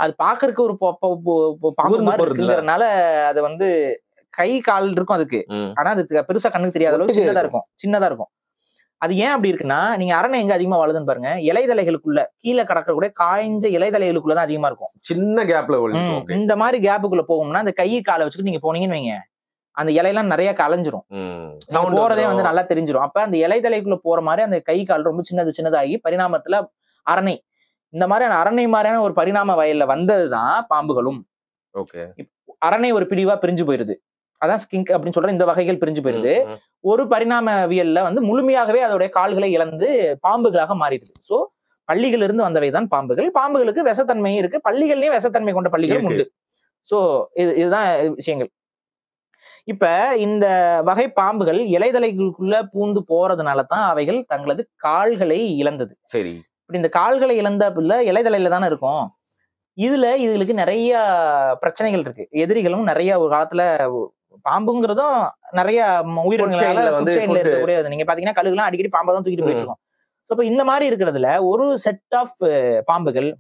அது பாக்குறதுக்கு ஒரு பாம்பு மாதிரி இருக்குங்கிறதுனால அது வந்து கை கால் இருக்கும் அதுக்கு, ஆனா அது பெருசா கண்ணுக்கு தெரியாத அளவுக்கு சின்னதா இருக்கும். அது ஏன் அப்படி இருக்குன்னா, நீங்க அரணை எங்க அதிகமா வாழுதுன்னு பாருங்க, இலைதலைகளுக்குள்ள கீழே கடக்கக்கூடிய காய்ஞ்ச இலைதலைகளுக்குள்ளதான் அதிகமா இருக்கும். சின்ன கேப்ல. இந்த மாதிரி கேப்புக்குள்ள போகும்னா அந்த கை காலை வச்சுட்டு நீங்க போனீங்கன்னு வைங்க, அந்த இலையெல்லாம் நிறைய கலைஞ்சிரும், போறதே வந்து நல்லா தெரிஞ்சிடும். அப்ப அந்த இலைதலைக்குள்ள போற மாதிரி அந்த கை கால் ரொம்ப சின்னதாகி பரிணாமத்துல அரணை, இந்த மாதிரி அரணை மாதிரியான ஒரு பரிணாம வயல்ல வந்ததுதான் பாம்புகளும். அரணை ஒரு பிரிவா பிரிஞ்சு போயிருது, அதான் ஸ்கிங்க் அப்படின்னு சொல்ற இந்த வகைகள் பிரிஞ்சு போயிருது. ஒரு பரிணாமவியல்ல வந்து முழுமையாகவே அதோடைய கால்களை இழந்து பாம்புகளாக மாறிடுது. சோ பள்ளிகள் இருந்து வந்தவைதான் பாம்புகள். பாம்புகளுக்கு விஷத்தன்மையும் இருக்கு, பள்ளிகள்லயும் விஷத்தன்மை கொண்ட பள்ளிகளும் உண்டு. சோ இதுதான் விஷயங்கள். இப்ப இந்த வகை பாம்புகள் இலைதலைகளுக்குள்ள பூந்து போறதுனாலதான் அவைகள் தங்களது கால்களை இழந்தது. சரி. இப்படி இந்த கால்களை இழந்த இலைதலையில தானே இருக்கும். இதுகளுக்கு நிறைய பிரச்சனைகள் இருக்கு. எதிரிகளும் நிறைய ஒரு காலத்துல பாம்புங்கிறதும் நிறைய உயிரினங்களால இருக்கக்கூடிய, நீங்க பாத்தீங்கன்னா கழுகுலாம் அடிக்கடி பாம்பை தான் தூக்கிட்டு போயிட்டு இருக்கோம். இப்ப இந்த மாதிரி இருக்கிறதுல ஒரு செட் ஆஃப் பாம்புகள்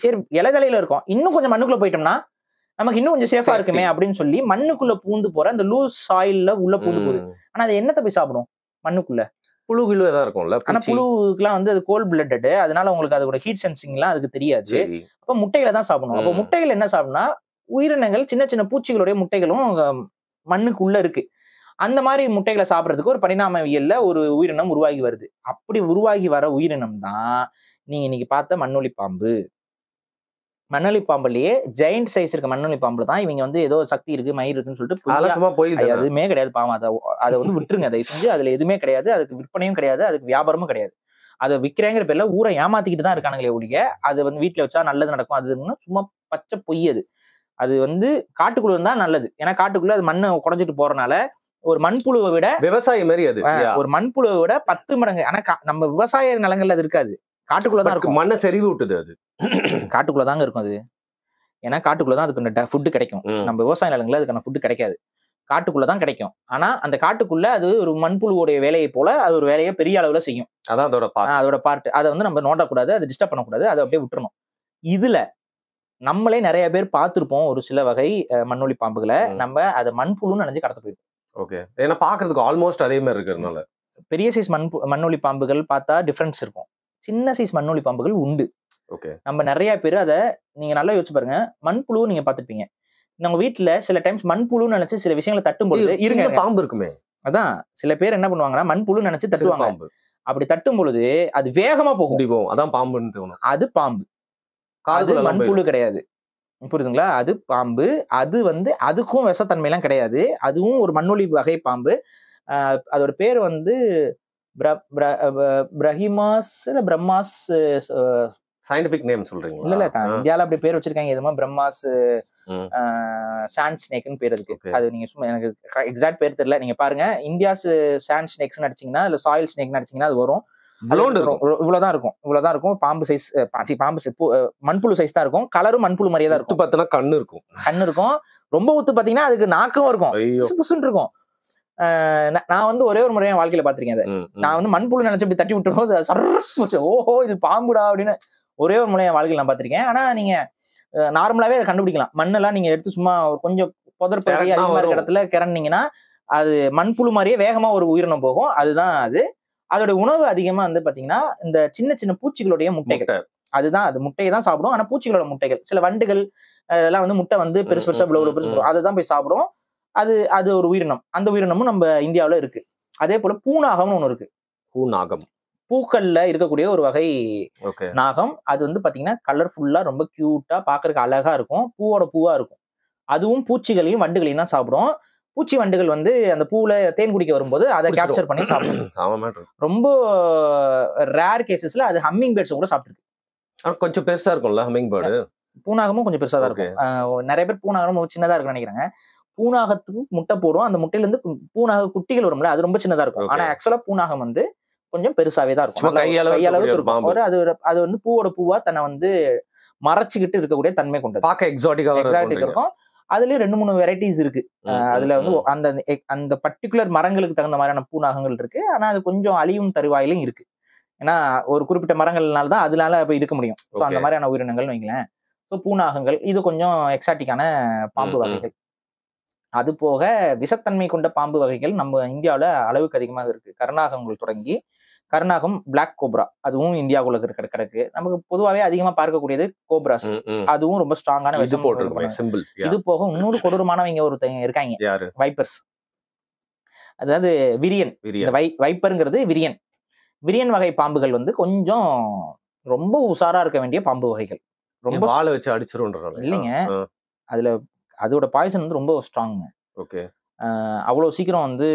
சரி இலைதலையில இருக்கும், இன்னும் கொஞ்சம் மண்ணுக்குள்ள போயிட்டோம்னா நமக்கு இன்னும் கொஞ்சம் சேஃபா இருக்குமே அப்படின்னு சொல்லி மண்ணுக்குள்ள பூந்து போற அந்த லூஸ் சாயில்ல உள்ள பூந்து போகுது. ஆனா அது என்னத்தை போய் சாப்பிடும்? மண்ணுக்குள்ள புழுகுள்ள தான் இருக்கும்ல. ஆனா புழுவுக்குலாம் வந்து அது கோல்ட் பிளட்டட், அதனால உங்களுக்கு அதோட ஹீட் சென்சிங் எல்லாம் அதுக்கு தெரியாது. அப்ப முட்டைகளை தான் சாப்பிடணும். அப்ப முட்டைகள் என்ன சாப்பிடும்னா உயிரினங்கள், சின்ன சின்ன பூச்சிகளுடைய முட்டைகளும் மண்ணுக்குள்ள இருக்கு. அந்த மாதிரி முட்டைகளை சாப்பிடறதுக்கு ஒரு பரிணாமவியல்ல ஒரு உயிரினம் உருவாகி வருது. அப்படி உருவாகி வர உயிரினம் தான் நீங்க இன்னைக்கு பார்த்த மண்ணுளி பாம்பு. மண்ணொலி பாம்புலயே ஜெயண்ட் சைஸ் இருக்க மண்ணொலி பாம்புல தான் இவங்க வந்து ஏதோ சக்தி இருக்கு, மயிர் இருக்குன்னு சொல்லிட்டு எதுவுமே கிடையாது. பாவம் அதை வந்து விட்டுருங்க, அதை செஞ்சு அதுல எதுவுமே கிடையாது, அதுக்கு விற்பனையும் கிடையாது, அதுக்கு வியாபாரமும் கிடையாது. அதை விற்கிறேங்கிற பேர்ல ஊரை ஏமாத்திக்கிட்டு தான் இருக்கானுங்களே ஒழிய அது வந்து வீட்டுல வச்சா நல்லது நடக்கும் அதுன்னு சும்மா பச்சை பொய். அது வந்து காட்டுக்குள்ள இருந்தா நல்லது, ஏன்னா காட்டுக்குள்ள அது மண்ணை குறைஞ்சிட்டு போறனால ஒரு மண்புழுவை விட விவசாயம் மாதிரி அது ஒரு மண்புழுவை விட 10 மடங்கு. ஆனா நம்ம விவசாய நிலங்கள்ல அது இருக்காது, காட்டுக்குள்ளதான் இருக்கும். மண்ணை செறிவு விட்டுது, அது காட்டுக்குள்ளதாங்க இருக்கும் அது. ஏன்னா காட்டுக்குள்ளதான் அதுக்கு ஃபுட்டு கிடைக்கும். நம்ம விவசாய நிலங்கள்ல அதுக்கான ஃபுட்டு கிடைக்காது, காட்டுக்குள்ளதான் கிடைக்கும். ஆனா அந்த காட்டுக்குள்ள அது ஒரு மண்புழுவோடைய வேலையை போல அது ஒரு வேலையை பெரிய அளவுல செய்யும். அதான் அதோட பார்ட். அதை வந்து நம்ம நோண்டக்கூடாது, அதை டிஸ்டர்ப் பண்ணக்கூடாது, அதை அப்படியே விட்டுறணும். இதுல நம்மளே நிறைய பேர் பார்த்திருப்போம் ஒரு சில வகை மண்ணொலி பாம்புகளை. நம்ம அதை மண்புழுன்னு நினைச்சு கடத்த போயிருக்கோம். ஓகே, ஏன்னா பாக்குறதுக்கு ஆல்மோஸ்ட் அதே மாதிரி இருக்கிறதுனால. பெரிய சைஸ் மண்ணொலி பாம்புகள் பார்த்தா டிஃபரன்ஸ் இருக்கும், சின்ன சைஸ் மண்ணொலி பாம்புகள் உண்டு. நம்ம நிறைய பேர் அதை நீங்க நல்லா யோசிச்சு பாருங்க. மண்புழு நீங்க பாத்துருப்பீங்க, நம்ம வீட்டுல சில டைம்ஸ் மண்புழுன்னு நினைச்சு சில விஷயங்களை தட்டும் பொழுது இருங்க பாம்பு இருக்குமே, அதான் சில பேர் என்ன பண்ணுவாங்கன்னா மண்புழு நினைச்சு தட்டுவாங்க. அப்படி தட்டும் பொழுது அது வேகமா போகும், அதான் பாம்புன்னு. அது பாம்பு, அது மண்புழு கிடையாது, புரியுதுங்களா? அது பாம்பு. அது வந்து அதுக்கும் விஷத்தன்மை எல்லாம் கிடையாது, அதுவும் ஒரு மண்ணொலி வகை பாம்பு. அதோட பேர் வந்து பிரஹிமாஸ் இல்ல பிரம்மாஸ், சயின்டிபிக் நேம் சொல்றீங்க? இல்ல இந்தியால அப்படி பேர் வச்சிருக்காங்க, எதுமா பிரம்மாஸ் சாண்ட் ஸ்னேக்னு பேர் இருக்கு. அது நீங்க சும்மா எனக்கு எக்ஸாக்ட் பேர் தெரியல, நீங்க பாருங்க இந்தியாஸ் சாண்ட் ஸ்னேக்ஸ் அடிச்சீங்கன்னா இல்ல சாயில் ஸ்னேக் அடிச்சீங்கன்னா அது வரும். இவ்வளவுதான் இருக்கும் பாம்பு சைஸ். மண்புழு சைஸ் தான் இருக்கும். கலரும் மண்புழு மாதிரியே தான் இருக்கும். பார்த்தா கண்ணு இருக்கும். ரொம்ப ஊத்து பாத்தீங்கன்னா அதுக்கு நாக்கும் இருக்கும், புசுன்னு இருக்கும். நான் வந்து ஒரே ஒரு முறை என் வாழ்க்கையில பாத்திருக்கேன். அதை நான் வந்து மண்புழு நினைச்சு இப்படி தட்டி விட்டுருவோம், ஓஹோ இது பாம்புடா அப்படின்னு ஒரே ஒரு முறை என் வாழ்க்கையில நான் பாத்திருக்கேன். ஆனா நீங்க நார்மலாவே அதை கண்டுபிடிக்கலாம். மண்ணெல்லாம் நீங்க எடுத்து சும்மா கொஞ்சம் புதற்பகுதி அதிகமா இருக்கிற இடத்துல கிறன்னீங்கன்னா அது மண்புழு மாதிரியே வேகமா ஒரு உயிரினம் போகும். அதுதான் அது. அதோட உணவு அதிகமா வந்து பாத்தீங்கன்னா இந்த சின்ன சின்ன பூச்சிகளுடைய முட்டைகள். அதுதான், அது முட்டையை தான் சாப்பிடும். ஆனா பூச்சிகளோட முட்டைகள், சில வண்டுகள் அதெல்லாம் வந்து முட்டை வந்து பெருசு பெருசா இவ்வளவு பெருசு அதுதான் போய் சாப்பிடும். அது ஒரு உயிரினம். அந்த உயிரினமும் நம்ம இந்தியாவில இருக்கு. அதே போல பூநாகம்னு ஒண்ணு இருக்கு. பூக்கள்ல இருக்கக்கூடிய ஒரு வகை நாகம். அது வந்து பாத்தீங்கன்னா கலர்ஃபுல்லா ரொம்ப கியூட்டா பாக்குறதுக்கு அழகா இருக்கும். பூவா இருக்கும். அதுவும் பூச்சிகளையும் வண்டுகளையும் தான் சாப்பிடும். பூச்சி வண்டுகள் வந்து அந்த பூல தேன் குடிக்க வரும்போது அதை கேப்சர் பண்ணி சாப்பிடும். ரொம்ப ரேர் கேசஸ்ல அது ஹம்மிங் பேர்ட்ஸ் கூட சாப்பிட்டுருக்கு. கொஞ்சம் பெருசா இருக்கும்ல ஹம்மிங் பேர்டு. பூநாகமும் கொஞ்சம் பெருசா தான் இருக்கும். நிறைய பேர் பூநாகம் சின்னதா இருக்குன்னு நினைக்கிறாங்க. பூநாகத்துக்கு முட்டை போடும். அந்த முட்டையில இருந்து பூநாக குட்டிகள் வரும்ல, அது ரொம்ப சின்னதா இருக்கும். ஆனா ஆக்சுவலா பூநாகம் வந்து கொஞ்சம் பெருசாவே தான் இருக்கும். கையளவுக்கு இருக்கும். அது வந்து பூவா தன்னை வந்து மறைச்சுக்கிட்டு இருக்கக்கூடிய தன்மை கொண்டது. பார்க்க எக்ஸாட்டிக் இருக்கும். அதுலயும் 2-3 வெரைட்டிஸ் இருக்கு. அதுல வந்து அந்த பர்டிகுலர் மரங்களுக்கு தகுந்த மாதிரியான பூநாகங்கள் இருக்கு. ஆனா அது கொஞ்சம் அழியும் தருவாயிலும் இருக்கு. ஏன்னா ஒரு குறிப்பிட்ட மரங்கள்னால தான் அதனால போய் இருக்க முடியும். ஸோ அந்த மாதிரியான உயிரினங்கள் வைங்களேன். ஸோ பூநாகங்கள் இது கொஞ்சம் எக்ஸாட்டிக்கான பாம்பு வகைகள். அது போக விஷத்தன்மை கொண்ட பாம்பு வகைகள் நம்ம இந்தியாவில அளவுக்கு அதிகமாக இருக்கு. கருநாகங்கள் தொடங்கி கருநாகம், பிளாக் கோப்ரா அதுவும் இந்தியாவுக்குள்ள கிடக்கு. நமக்கு பொதுவாகவே அதிகமா பார்க்கக்கூடியது கோப்ராஸ். அதுவும் ரொம்ப ஸ்ட்ராங்கான விஷம். இது போக இன்னொரு கொடூரமானவங்க ஒருத்தங்க இருக்காங்க, வைப்பர்ஸ். அதாவது விரியன். வைப்பருங்கிறது விரியன் வகை பாம்புகள் வந்து கொஞ்சம் ரொம்ப உஷாரா இருக்க வேண்டிய பாம்பு வகைகள். ரொம்ப வாழை வச்சு அடிச்சிரும் இல்லைங்க. அதுல அதோட பாய்சன் வந்து ரொம்ப ஸ்ட்ராங். அவ்வளவு சீக்கிரம் வந்து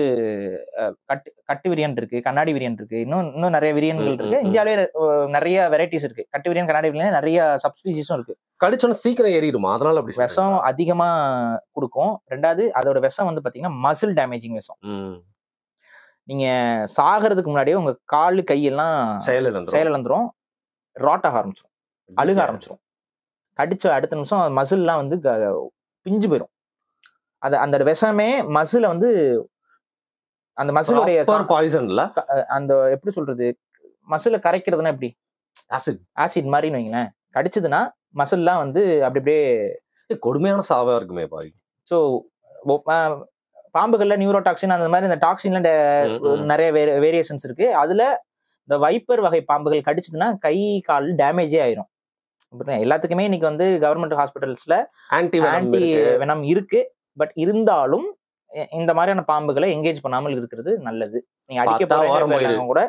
கட்டு விரியன் இருக்கு, கண்ணாடி விரியன் இருக்கு, இன்னும் நிறைய விரியன்கள் இருக்கு. இந்தியாவிலே நிறைய வெரைட்டிஸ் இருக்கு. கட்டு விரியன், கண்ணாடி விரியன் நிறைய சப்ஸ்பீசிஸும் இருக்கு. கடிச்சோன்னா சீக்கிரம் ஏறிடுமா? அதனால அப்படி விஷம் அதிகமா கொடுக்கும். ரெண்டாவது அதோட விஷம் வந்து பாத்தீங்கன்னா மசில் டேமேஜிங் விஷம். நீங்க சாகிறதுக்கு முன்னாடியே உங்க காலு கையெல்லாம் செயலிழந்துரும், ராட்டாக ஆரம்பிச்சிடும், அழுக ஆரம்பிச்சிடும். கடிச்ச அடுத்த நிமிஷம் மசில்லாம் வந்து பிஞ்சு போயிடும். அந்த விஷமே மசில வந்து அந்த மசிலுடைய பாய்சன்ல அந்த எப்படி சொல்றது, மசில கரைக்கிறதுனா எப்படி, ஆசிட் மாதிரின்னு வைங்களேன். கடிச்சதுன்னா மசில்லாம் வந்து அப்படியே கொடுமையான சாவா இருக்குமே பாய். ஸோ பாம்புகள்ல நியூரோடாக்சின் அந்த மாதிரி இந்த டாக்ஸின்ல நிறைய வேரியேஷன்ஸ் இருக்கு. அதுல இந்த வைப்பர் வகை பாம்புகள் கடிச்சதுன்னா கை கால் டேமேஜே ஆயிரும். எல்லாத்துக்குமே இன்னைக்கு வந்து கவர்மெண்ட் ஹாஸ்பிட்டல்ஸ்ல ஆன்டி வெனம் இருக்கு. பட் இருந்தாலும் இந்த மாதிரியான பாம்புகளை எங்கேஜ் பண்ணாமல் இருக்கிறது நல்லது. நீங்க அடிக்க போறவங்க கூட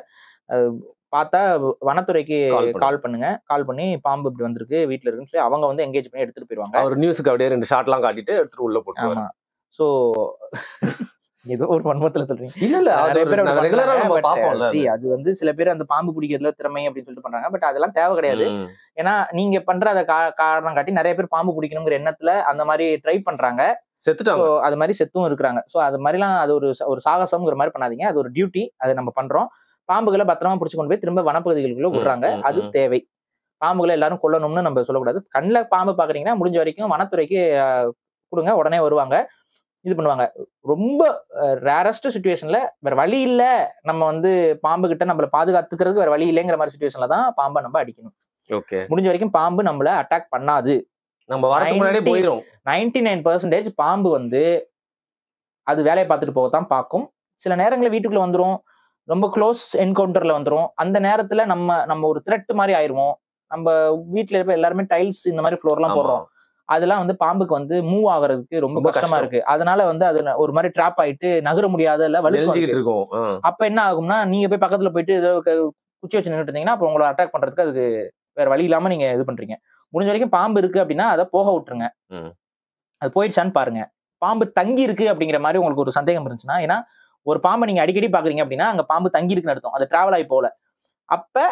பார்த்தா வனத்துறைக்கு கால் பண்ணுங்க. கால் பண்ணி பாம்பு இப்படி வந்திருக்கு வீட்டுல இருக்குன்னு சொல்லி அவங்க வந்து எங்கேஜ் பண்ணி எடுத்துட்டு போயிருவாங்க. ஒரு நியூஸுக்கு அப்படியே 2 ஷாட்லாம் காட்டிட்டு எடுத்துட்டு உள்ள போட்டு. ஆமா. சோ ஏதோ ஒரு வன்மத்துல சொல்றீங்க. இல்ல நிறைய பேர் அது வந்து சில பேர் அந்த பாம்பு பிடிக்கிறதுல திறமை அப்படின்னு சொல்லிட்டு பண்றாங்க. பட் அதெல்லாம் தேவை கிடையாது. ஏன்னா நீங்க பண்ற அதை காரணம் காட்டி நிறைய பேர் பாம்பு பிடிக்கணுங்கிற எண்ணத்துல அந்த மாதிரி ட்ரை பண்றாங்க. அது மாதிரி செத்தும் இருக்கிறாங்க. ஸோ அது மாதிரிலாம் அது ஒரு சாகசம்ங்கிற மாதிரி பண்ணாதீங்க. அது ஒரு டியூட்டி. அதை நம்ம பண்றோம். பாம்புகளை பத்திரமா பிடிச்சு கொண்டு போய் திரும்ப வனப்பகுதிகளுக்குள்ள விடுறாங்க. அது தேவை. பாம்புகளை எல்லாரும் கொல்லணும்னு நம்ம சொல்லக்கூடாது. கண்ணில் பாம்பு பாக்குறீங்கன்னா முடிஞ்ச வரைக்கும் வனத்துறைக்கு கொடுங்க, உடனே வருவாங்க, இது பண்ணுவாங்க. ரொம்ப ரேரஸ்ட் சிச்சுவேஷன்ல வேற வழி இல்ல, நம்ம வந்து பாம்பு கிட்ட நம்மள பாதுகாத்துக்கிறதுக்கு வேற வழி இல்லைங்கிற மாதிரி சிச்சுவேஷன்ல தான் பாம்பை நம்ம அடிக்கணும். முடிஞ்ச வரைக்கும் பாம்பு நம்மள அட்டாக் பண்ணாது. நம்ம 99% பாம்பு வந்து அது வேலையை பார்த்துட்டு போகத்தான் பார்க்கும். சில நேரங்களில் வீட்டுக்குள்ள வந்துடும், ரொம்ப க்ளோஸ் என்கவுண்டர்ல வந்துடும். அந்த நேரத்துல நம்ம ஒரு த்ரெட் மாதிரி ஆயிருவோம். நம்ம வீட்டுல இருக்க எல்லாருமே டைல்ஸ் இந்த மாதிரி ஃப்ளோர்லாம் போடுறோம். அதெல்லாம் வந்து பாம்புக்கு வந்து மூவ் ஆகுறதுக்கு ரொம்ப கஷ்டமா இருக்கு. அதனால வந்து அது ஒரு மாதிரி ட்ராப் ஆயிட்டு நகர முடியாத இருக்கும். அப்ப என்ன ஆகும்னா நீங்க போய் பக்கத்துல போயிட்டு ஏதோ குச்சி வச்சு நின்றுட்டு இருந்தீங்கன்னா அப்ப உங்களை அட்டாக் பண்றதுக்கு அதுக்கு வேற வழி இல்லாம நீங்க இது பண்றீங்க. முடிஞ்ச வரைக்கும் பாம்பு இருக்கு அப்படின்னா அதை போக விட்டுருங்க. அது போயிடுச்சான்னு பாருங்க. பாம்பு தங்கி இருக்கு அப்படிங்கிற மாதிரி உங்களுக்கு ஒரு சந்தேகம் இருந்துச்சுன்னா, ஏன்னா ஒரு பாம்பை நீங்க அடிக்கடி பாக்குறீங்க அப்படின்னா அங்க பாம்பு தங்கி இருக்குன்னு அர்த்தம். அது டிராவல் ஆகி போல. அப்ப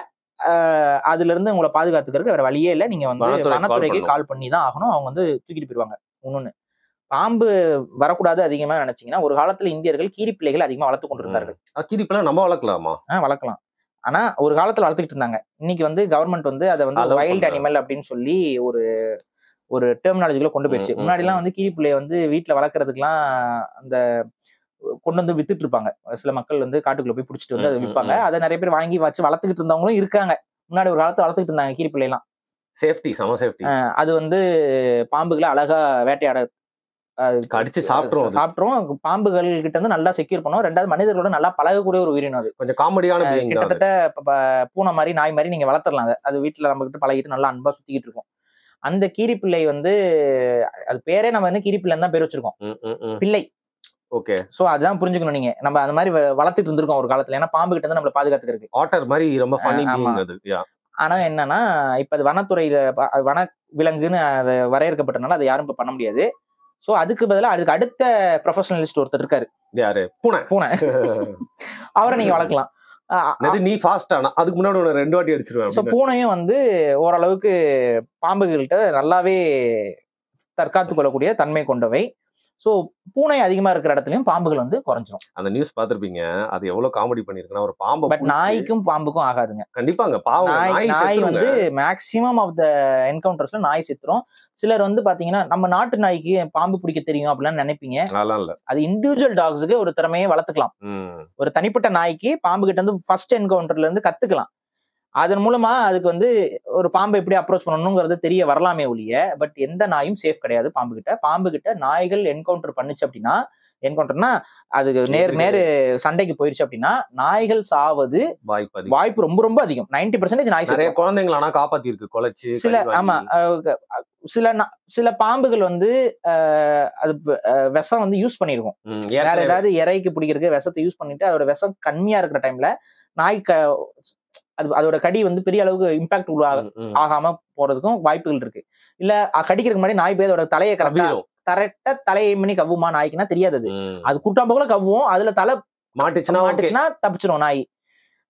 அதுல இருந்து உங்களை பாதுகாத்துக்கிறதுக்கு வேற வழியே இல்லை. நீங்க வந்து வனத்துறைக்கு கால் பண்ணி தான் ஆகணும். அவங்க வந்து தூக்கிட்டு போயிருவாங்க. இன்னொன்னு, பாம்பு வரக்கூடாது அதிகமா நினைச்சீங்கன்னா, ஒரு காலத்துல இந்தியர்கள் கீரிப்பிள்ளைகள் அதிகமா வளர்த்து கொண்டிருந்தார்கள். கீரிப்பிள்ளை நம்ம வளர்க்கலாமா? வளர்க்கலாம். ஆனா ஒரு காலத்துல வளர்த்துக்கிட்டு இருந்தாங்க. இன்னைக்கு வந்து கவர்மெண்ட் வந்து அதை வந்து வைல்ட் அனிமல் அப்படின்னு சொல்லி ஒரு டெர்மினாலஜிக்குள்ள கொண்டு போயிடுச்சு. முன்னாடி எல்லாம் வந்து கீரிப்பிள்ளைய வந்து வீட்டுல வளர்க்கறதுக்குலாம் அந்த கொண்டு வந்து வித்துட்டு இருப்பாங்க. சில மக்கள் வந்து காட்டுக்குள்ள போய் பிடிச்சிட்டு வந்து அதை விற்பாங்க. அதை நிறைய பேர் வாங்கி வச்சு வளர்த்துக்கிட்டு இருந்தவங்களும் இருக்காங்க. முன்னாடி ஒரு காலத்துல வளர்த்துக்கிட்டு இருந்தாங்க கீரிப்பிள்ளை எல்லாம். சேஃப்டி, சம சேஃப்டி. அது வந்து பாம்புகளை அழகா வேட்டையாட கடிச்சு சாப்பிட்டுரும். பாம்புகள் கிட்ட இருந்து நல்லா செக்யூர் பண்ணும். ரெண்டாவது மனிதர்களோட நல்லா பழகக்கூடிய ஒரு உயிரினம். அது கொஞ்சம் காமெடியான கிட்டத்தட்ட பூனை மாதிரி நாய் மாதிரி நீங்க வளர்த்துடலாம். அது வீட்டுல நம்ம கிட்ட பழகிட்டு நல்லா அன்பா சுத்திக்கிட்டு இருக்கும். அந்த கீரிப்பிள்ளை வந்து அது பேரே நம்ம வந்து கீரிப்பிள்ளைன்னு தான் பேர் வச்சிருக்கோம். பிள்ளை. ஓகே. சோ அதுதான் புரிஞ்சுக்கணும். நீங்க நம்ம அந்த மாதிரி வளர்த்துட்டு இருந்திருக்கோம் ஒரு காலத்துல. ஏன்னா பாம்பு கிட்ட இருந்து நம்மள பாதுகாத்துக்கிறதுக்கு. ஆட்டர் மாதிரி ரொம்ப ஃபன்னி பீயிங் அது. ஆனா என்னன்னா இப்ப அது வனத்துறையில வன விலங்குன்னு அதை வரையறுக்கப்பட்டனால அதை யாரும் இப்ப பண்ண முடியாது. சோ அதுக்கு பதிலா அதுக்கு அடுத்த ப்ரொஃபஷனலிஸ்ட் ஒருத்தர் இருக்காரு. யாரு? பூனை. அவரை நீங்க வளர்க்கலாம். நீ ஃபாஸ்ட் ஆனா அதுக்கு முன்னாடி 2 வாட்டி அடிச்சிருவேன். சோ பூனையும் வந்து ஓரளவுக்கு பாம்புகள்கிட்ட நல்லாவே தற்காத்து கொள்ளக்கூடிய தன்மை கொண்டவை. சோ பூனை அதிகமா இருக்கிற இடத்துலயும் பாம்புகள் வந்து குறைஞ்சிரும். அந்த நியூஸ் பாத்திருப்பீங்க. அது எவ்வளவு காமெடி பண்ணிருக்குன்னா ஒரு பாம்பு. பட் நாய்க்கும் பாம்புக்கும் ஆகாதுங்க. கண்டிப்பாங்க. நாய் வந்து மேக்சிமம் ஆஃப் த என்கவுண்டர்ஸ்ல நாய் செத்துரும். சிலர் வந்து பாத்தீங்கன்னா நம்ம நாட்டு நாய்க்கு பாம்பு பிடிக்க தெரியும் அப்படிலாம் நினைப்பீங்க. அது இண்டிவிஜுவல் டாக்ஸுக்கு ஒரு திறமையை வளர்த்துக்கலாம். ஒரு தனிப்பட்ட நாய்க்கு பாம்பு கிட்ட இருந்து ஃபர்ஸ்ட் என்கவுண்டர்ல இருந்து கத்துக்கலாம். அதன் மூலமா அதுக்கு வந்து ஒரு பாம்பை எப்படி அப்ரோச் பண்ணணுங்கிறது தெரிய வரலாமே ஒழிய, பட் எந்த நாயும் சேஃப் கிடையாது பாம்பு கிட்ட. பாம்பு கிட்ட நாய்கள் என்கவுண்டர் பண்ணுச்சு அப்படின்னா, என்கவுண்டர்னா அது நேரு சண்டைக்கு போயிருச்சு அப்படின்னா நாய்கள் சாவது வாய்ப்பு ரொம்ப ரொம்ப அதிகம். 90% நாய். நிறைய குழந்தைங்களை ஆனா காப்பாத்தி இருக்கு கொலைச்சு. சில பாம்புகள் வந்து அது விஷம் வந்து யூஸ் பண்ணிருக்கும். வேற ஏதாவது இறைக்கு பிடிக்கிறதுக்கு விஷத்தை யூஸ் பண்ணிட்டு அதோட விஷம் கம்மியா இருக்கிற டைம்ல நாய் அதோட கடி வந்து பெரிய அளவுக்கு இம்பாக்ட் ஆகாம போறதுக்கும் வாய்ப்புகள் இருக்கு. இல்ல கடிக்கிறதுக்கு முன்னாடி நாய் போய் அதோட தலையை கரெக்டா தலையை பண்ணி கவ்வுமா நாய்க்குன்னா தெரியாது. அது கூட்டாம்போல கவ்வும். அதுல தலை மாட்டுச்சுன்னா தப்பிச்சிடும் நாய்.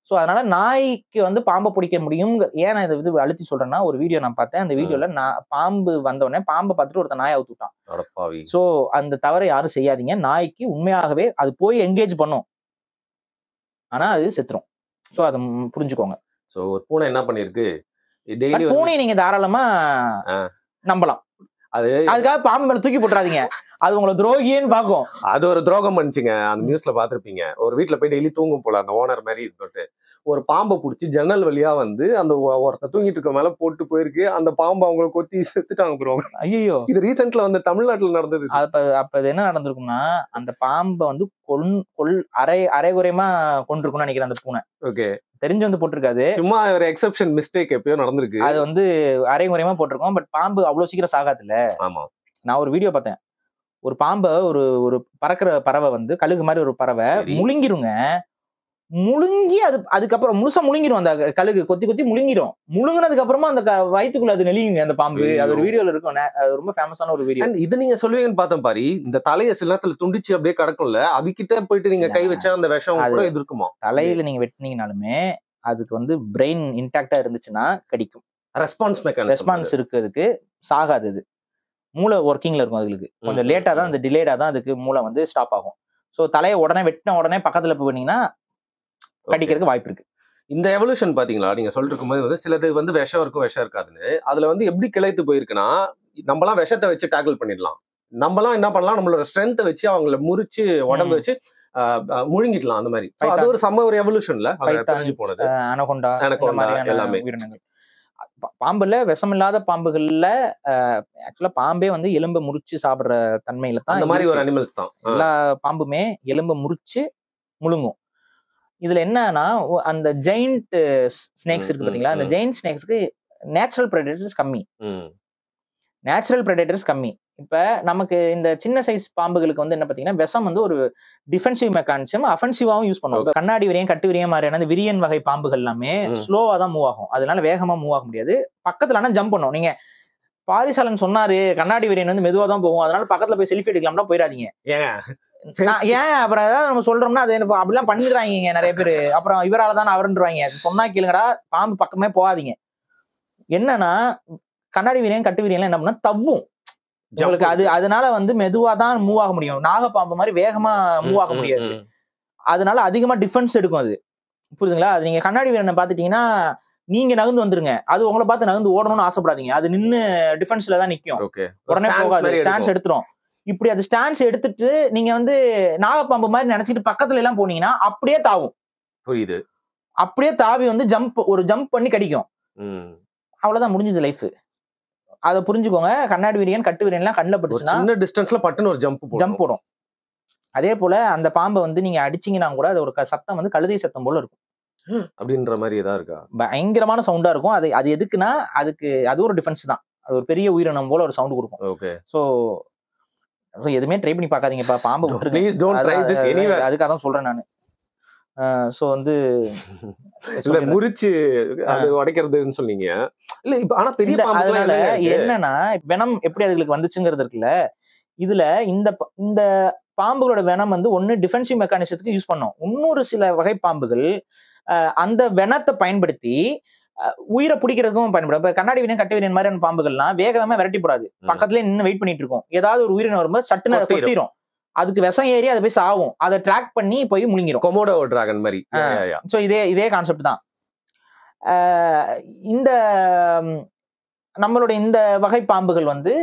சோ அதனால நாய்க்கு வந்து பாம்பை பிடிக்க முடியும். ஏன் நான் இதை அழுத்தி சொல்றேன்னா, ஒரு வீடியோ நான் பார்த்தேன். அந்த வீடியோல பாம்பு வந்தோடனே பாம்பை பார்த்துட்டு ஒருத்த நாயை அவுத்துட்டான். சோ அந்த தவறை யாரும் செய்யாதீங்க. நாய்க்கு உண்மையாகவே அது போய் என்கேஜ் பண்ணும், ஆனா அது செத்துரும். சோ அதை புரிஞ்சுக்கோங்க. சோ ஒரு பூனை என்ன பண்ணிருக்கு, பூனை நீங்க தாராளமா நம்பலாம். அதுக்காக பாம்பு மேல தூக்கி போட்டுறாதீங்க. அது உங்களை துரோகின்னு பாக்கும். அது ஒரு துரோகம் பண்ணிச்சுங்க. அந்த நியூஸ்ல பாத்திருப்பீங்க. ஒரு வீட்டுல போய் டெய்லி தூங்கும் போல அந்த ஓனர் மாதிரி சொல்லிட்டு ஒரு பாம்பை பிடிச்சி ஜன்னல் வழியா வந்து அந்த ஒருத்த தூங்கிட்டு இருக்க மேல போட்டு போயிருக்கு. அந்த பாம்பு அவங்களை கொத்தி செத்துட்டாங்க ப்ரோ. ஐயோ, இது ரீசென்ட்ல வந்து தமிழ்நாட்டுல நடந்தது. அப்ப இது என்ன நடந்திருக்கும்னா, அந்த பாம்பை வந்து அரைகுறையமா கொண்டிருக்கும்னு நினைக்கிறேன் அந்த பூனை. ஓகே. தெரிஞ்சு வந்து போட்டிருக்காது. சும்மா ஒரு எக்ஸெப்ஷன் மிஸ்டேக் எப்பயோ நடந்திருக்கு. அது வந்து அரைகுறையமா போட்டிருக்கோம். பட் பாம்பு அவ்வளவு சீக்கிரம் சாகாதுல்ல. ஆமா. நான் ஒரு வீடியோ பார்த்தேன். ஒரு பாம்பை ஒரு பறக்கிற பறவை வந்து கழுகு மாதிரி ஒரு பறவை முழுங்கிருங்க. முழுங்கி அதுக்கப்புறம் முழுசா முழுங்கிரும். அந்த கழுகு கொத்தி முழுங்கிரும். முழுங்கினதுக்கு அப்புறமா அந்த வயிற்றுக்குள்ள அது நெளியுங்க அந்த பாம்பு. அது ஒரு வீடியோல இருக்கும். ரொம்ப ஃபேமஸான ஒரு வீடியோ. இது நீங்க சொல்லுவீங்கன்னு பார்த்தேன் பாரு. இந்த தலையை சில நேரத்துல துண்டிச்சு அப்படியே கிடக்கும்ல, அதுகிட்ட போயிட்டு நீங்க கை வச்சா அந்த விஷம் கூட இது இருக்குமா? தலையில நீங்க வெட்டினீங்கனாலுமே அதுக்கு வந்து பிரெயின் இன்டாக்டா இருந்துச்சுன்னா கடிக்கும். ரெஸ்பான்ஸ் இருக்கு. அதுக்கு சாகாது. அது மூளை ஒர்க்கிங்ல இருக்கும். அதுக்கு கொஞ்சம் லேட்டா தான், அந்த டிலேடா தான் அதுக்கு மூளை வந்து ஸ்டாப் ஆகும். சோ தலையை உடனே வெட்டின உடனே பக்கத்துல போனீங்கன்னா கடிக்கிறதுக்கு வாய்ப்பு இருக்கு. இந்த எவல்யூஷன் பாத்தீங்களா, நீங்க சொல்லிட்டு இருக்கும்போது வந்து சிலது வந்து விஷம் இருக்கும் விஷம் இருக்காதுன்னு. அதுல வந்து எப்படி கிளைத்து போயிருக்குன்னா, நம்மளாம் விஷத்தை வச்சு டேக்கிள் பண்ணிடலாம். நம்மளாம் என்ன பண்ணலாம், நம்மளோட ஸ்ட்ரென்த்தை வச்சு அவங்கள முறிச்சு உடம்பு வச்சு முழுங்கிடலாம். அந்த மாதிரி அது ஒரு எவல்யூஷன்ல போனது. அனகொண்டா எல்லாமே உயிரினங்கள். பாம்புல விஷம் இல்லாத பாம்புகள்ல ஆக்சுவலா பாம்பே வந்து எலும்பை முறிச்சு சாப்பிடுற தன்மையில தான். அந்த மாதிரி ஒரு அனிமல்ஸ் தான் எல்லா பாம்புமே எலும்பை முறிச்சு முழுங்கும். இதுல என்னன்னா, அந்த ஜெயிண்ட் ஸ்னேக்ஸ் இருக்கு பாத்தீங்களா, அந்த ஜெயிண்ட் ஸ்னேக்ஸ்க்கு நேச்சுரல் பிரெடேட்டர்ஸ் கம்மி. இப்ப நமக்கு இந்த சின்ன சைஸ் பாம்புகளுக்கு வந்து என்ன பாத்தீங்கன்னா, விஷம் வந்து ஒரு டிஃபென்சிவ் மெக்கானிசம், அஃபென்சிவாவும் யூஸ் பண்ணுவாங்க. கண்ணாடி விரியன், கட்டு விரியன் மாதிரியான விரியன் வகை பாம்புகள் எல்லாமே ஸ்லோவா தான் மூவ் ஆகும். அதனால வேகமா மூவ் ஆக முடியாது. பக்கத்துல ஆனா ஜம்ப் பண்ணும். நீங்க பாரிசாலன் சொன்னாரு கண்ணாடி விரியன் வந்து மெதுவா தான் போகும், அதனால பக்கத்துல போய் செல்ஃபி எடுக்கலாம்னா போயிடாதீங்க. ஏன் அப்புறம் ஏதாவது நம்ம சொல்றோம்னா அது அப்படிலாம் பண்ணிடுறாங்க நிறைய பேரு. அப்புறம் இவரால தான் அவருன்றாங்க. சொன்னா கேளுங்கடா, பாம்பு பக்கமே போகாதீங்க. என்னன்னா கண்ணாடி வீரியன் கட்டு வீரியன் என்ன பண்ணா தவ்வும் உங்களுக்கு. அதனால வந்து மெதுவா தான் மூவ் ஆக முடியும். நாகப்பாம்பு மாதிரி வேகமா மூவ் ஆக முடியாது. அதனால அதிகமா டிஃபென்ஸ் எடுக்கும். அது புரியுதுங்களா? அது நீங்க கண்ணாடி வீரனை பாத்துட்டீங்கன்னா நீங்க நகர்ந்து வந்துருங்க, அது உங்களை பார்த்து நகர்ந்து ஓடணும்னு ஆசைப்படாதீங்க. அது நின்னு டிஃபென்ஸ்ல தான் நிக்கும், உடனே போகாது, ஸ்டான்ஸ் எடுத்துரும். இப்படி அது ஸ்டான்ஸ் எடுத்துட்டு நீங்க வந்து நாகப்பாம்பு மாதிரி நினைச்சிட்டு பக்கத்துல எல்லாம் போனீங்கன்னா அப்படியே தாவும். புரியுது. அப்படியே தாவி வந்து ஒரு ஜம்ப் பண்ணி கடிக்கும். அவ்வளவுதான், முடிஞ்சது லைஃப். அதை புரிஞ்சுக்கோங்க. கண்ணாடி வீரியன், கட்டு வீரியன் எல்லாம் கண்ணுல பட்டுச்சுன்னா சின்ன டிஸ்டன்ஸ்ல பட்டுன்னு ஒரு ஜம்ப் போடும். அதே போல அந்த பாம்பை வந்து நீங்க அடிச்சீங்கன்னா கூட அது ஒரு சத்தம் வந்து கழுதை சத்தம் போல இருக்கும். அப்படின்ற மாதிரி ஏதா இருக்கா? பயங்கரமான சவுண்டா இருக்கும். அது எதுக்குன்னா அது ஒரு டிஃபென்ஸ் தான். அது ஒரு பெரிய உயிரினம் போல ஒரு சவுண்ட் கொடுக்கும். ஓகே. சோ எதுவுமே ட்ரை பண்ணி பார்க்காதீங்கப்பா, பாம்பு அதுக்காக தான் சொல்றேன் நானு. சோ வந்து முறிச்சு அது உடைக்கிறதுன்னு சொன்னீங்க. இல்ல இப்ப ஆனா பெரிய பாம்பு அதனால என்னன்னா வெனம் எப்படி அதுகளுக்கு வந்துச்சுங்கிறது இருக்குல்ல. இதுல இந்த பாம்புகளோட வெனம் வந்து ஒண்ணு டிஃபென்சிவ் மெக்கானிசத்துக்கு யூஸ் பண்ணோம். இன்னொரு சில வகை பாம்புகள் அந்த வெனத்தை பயன்படுத்தி உயிரை பிடிக்கிறதுக்கும் பயன்படும். இப்ப கண்ணாடி வீரன், கட்டு வீரன் மாதிரியான பாம்புகள்லாம் வேகமா விரட்டி போடாது, பக்கத்துலயே நின்று வெயிட் பண்ணிட்டு இருக்கும். ஏதாவது ஒரு உயிரினம் வரும்போது சட்டுன்னு அதை கொத்திரும். அதுக்கு விஷம் ஏறி அதை போய் சாவும், அதை ட்ராக் பண்ணி போய் முழுங்கிரும். கொமோடோ டிராகன் மாதிரி. சோ இதே கான்செப்ட் தான். இந்த நம்மளுடைய இந்த வகை பாம்புகள் வந்து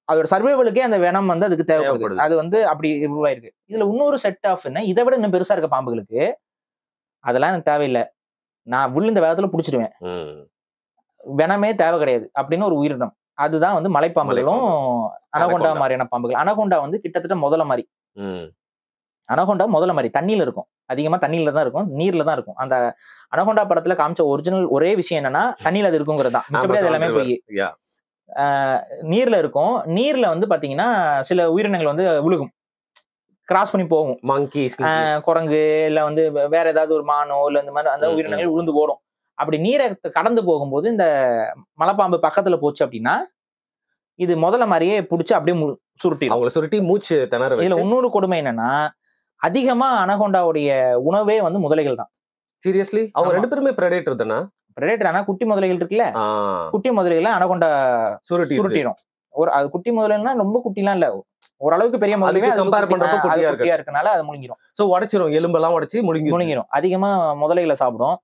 அதோட சர்வைவலுக்கே அந்த வெனம் வந்து அதுக்கு தேவைப்படுது. அது வந்து அப்படி உருவாயிருக்கு. இதுல இன்னொரு செட் ஆஃப் என்ன, இதை விட இன்னும் பெருசா இருக்க பாம்புகளுக்கு அதெல்லாம் எனக்கு தேவையில்லை, நான் விழுந்த வேகத்துல புடிச்சிடுவேன், வெனமே தேவை கிடையாது அப்படின்னு ஒரு உயிரினம். அதுதான் வந்து மலைப்பாம்புகளும் அனகொண்டா மாதிரியான பாம்புகள். அனகொண்டா வந்து கிட்டத்தட்ட முதல்ல மாதிரி. அனகொண்டா முதல்ல மாதிரி தண்ணியில இருக்கும், அதிகமா தண்ணியில தான் இருக்கும், நீர்ல தான் இருக்கும். அந்த அனகொண்டா படத்துல காமிச்ச ஒரிஜினல் ஒரே விஷயம் என்னன்னா தண்ணியில அது இருக்குங்கிறது தான். மிச்சப்படி அது எல்லாமே போய் நீர்ல இருக்கும். நீர்ல வந்து பாத்தீங்கன்னா சில உயிரினங்கள் வந்து விழுகும், கிராஸ் பண்ணி போகும். குரங்கு இல்ல வந்து வேற ஏதாவது ஒரு மானோ இல்ல இந்த மாதிரி அந்த உயிரினங்கள் விழுந்து போடும். அப்படி நீரை கடந்து போகும்போது இந்த மலைப்பாம்பு பக்கத்துல போச்சு அப்படின்னா இது முதல்ல மாதிரியே பிடிச்சி அப்படியே சுருட்டி மூச்சு திணற. இதுல இன்னொரு கொடுமை என்னன்னா அதிகமா அனகொண்டாவுடைய உணவே வந்து முதலைகள் தான். சீரியஸ்லி? அவங்க ரெண்டு பேருமே பிரெடேட்டர் தானா? பிரெடேட்டர். ஆனா குட்டி முதலைகள் இருக்குல்ல, குட்டி முதலைகளை அனகொண்டா சுருட்டிடும். அது குட்டி முதலைன்னா ரொம்ப குட்டிலாம் இல்ல, ஓரளவுக்கு பெரிய முதலையே கம்பேர் பண்றப்ப குட்டியா இருக்கனால அது முழுங்கிடும். சோ உடைச்சிரும், எலும்பெல்லாம் உடைச்சி முழுங்கிடும். அதிகமா முதலைகளை சாப்பிடும்.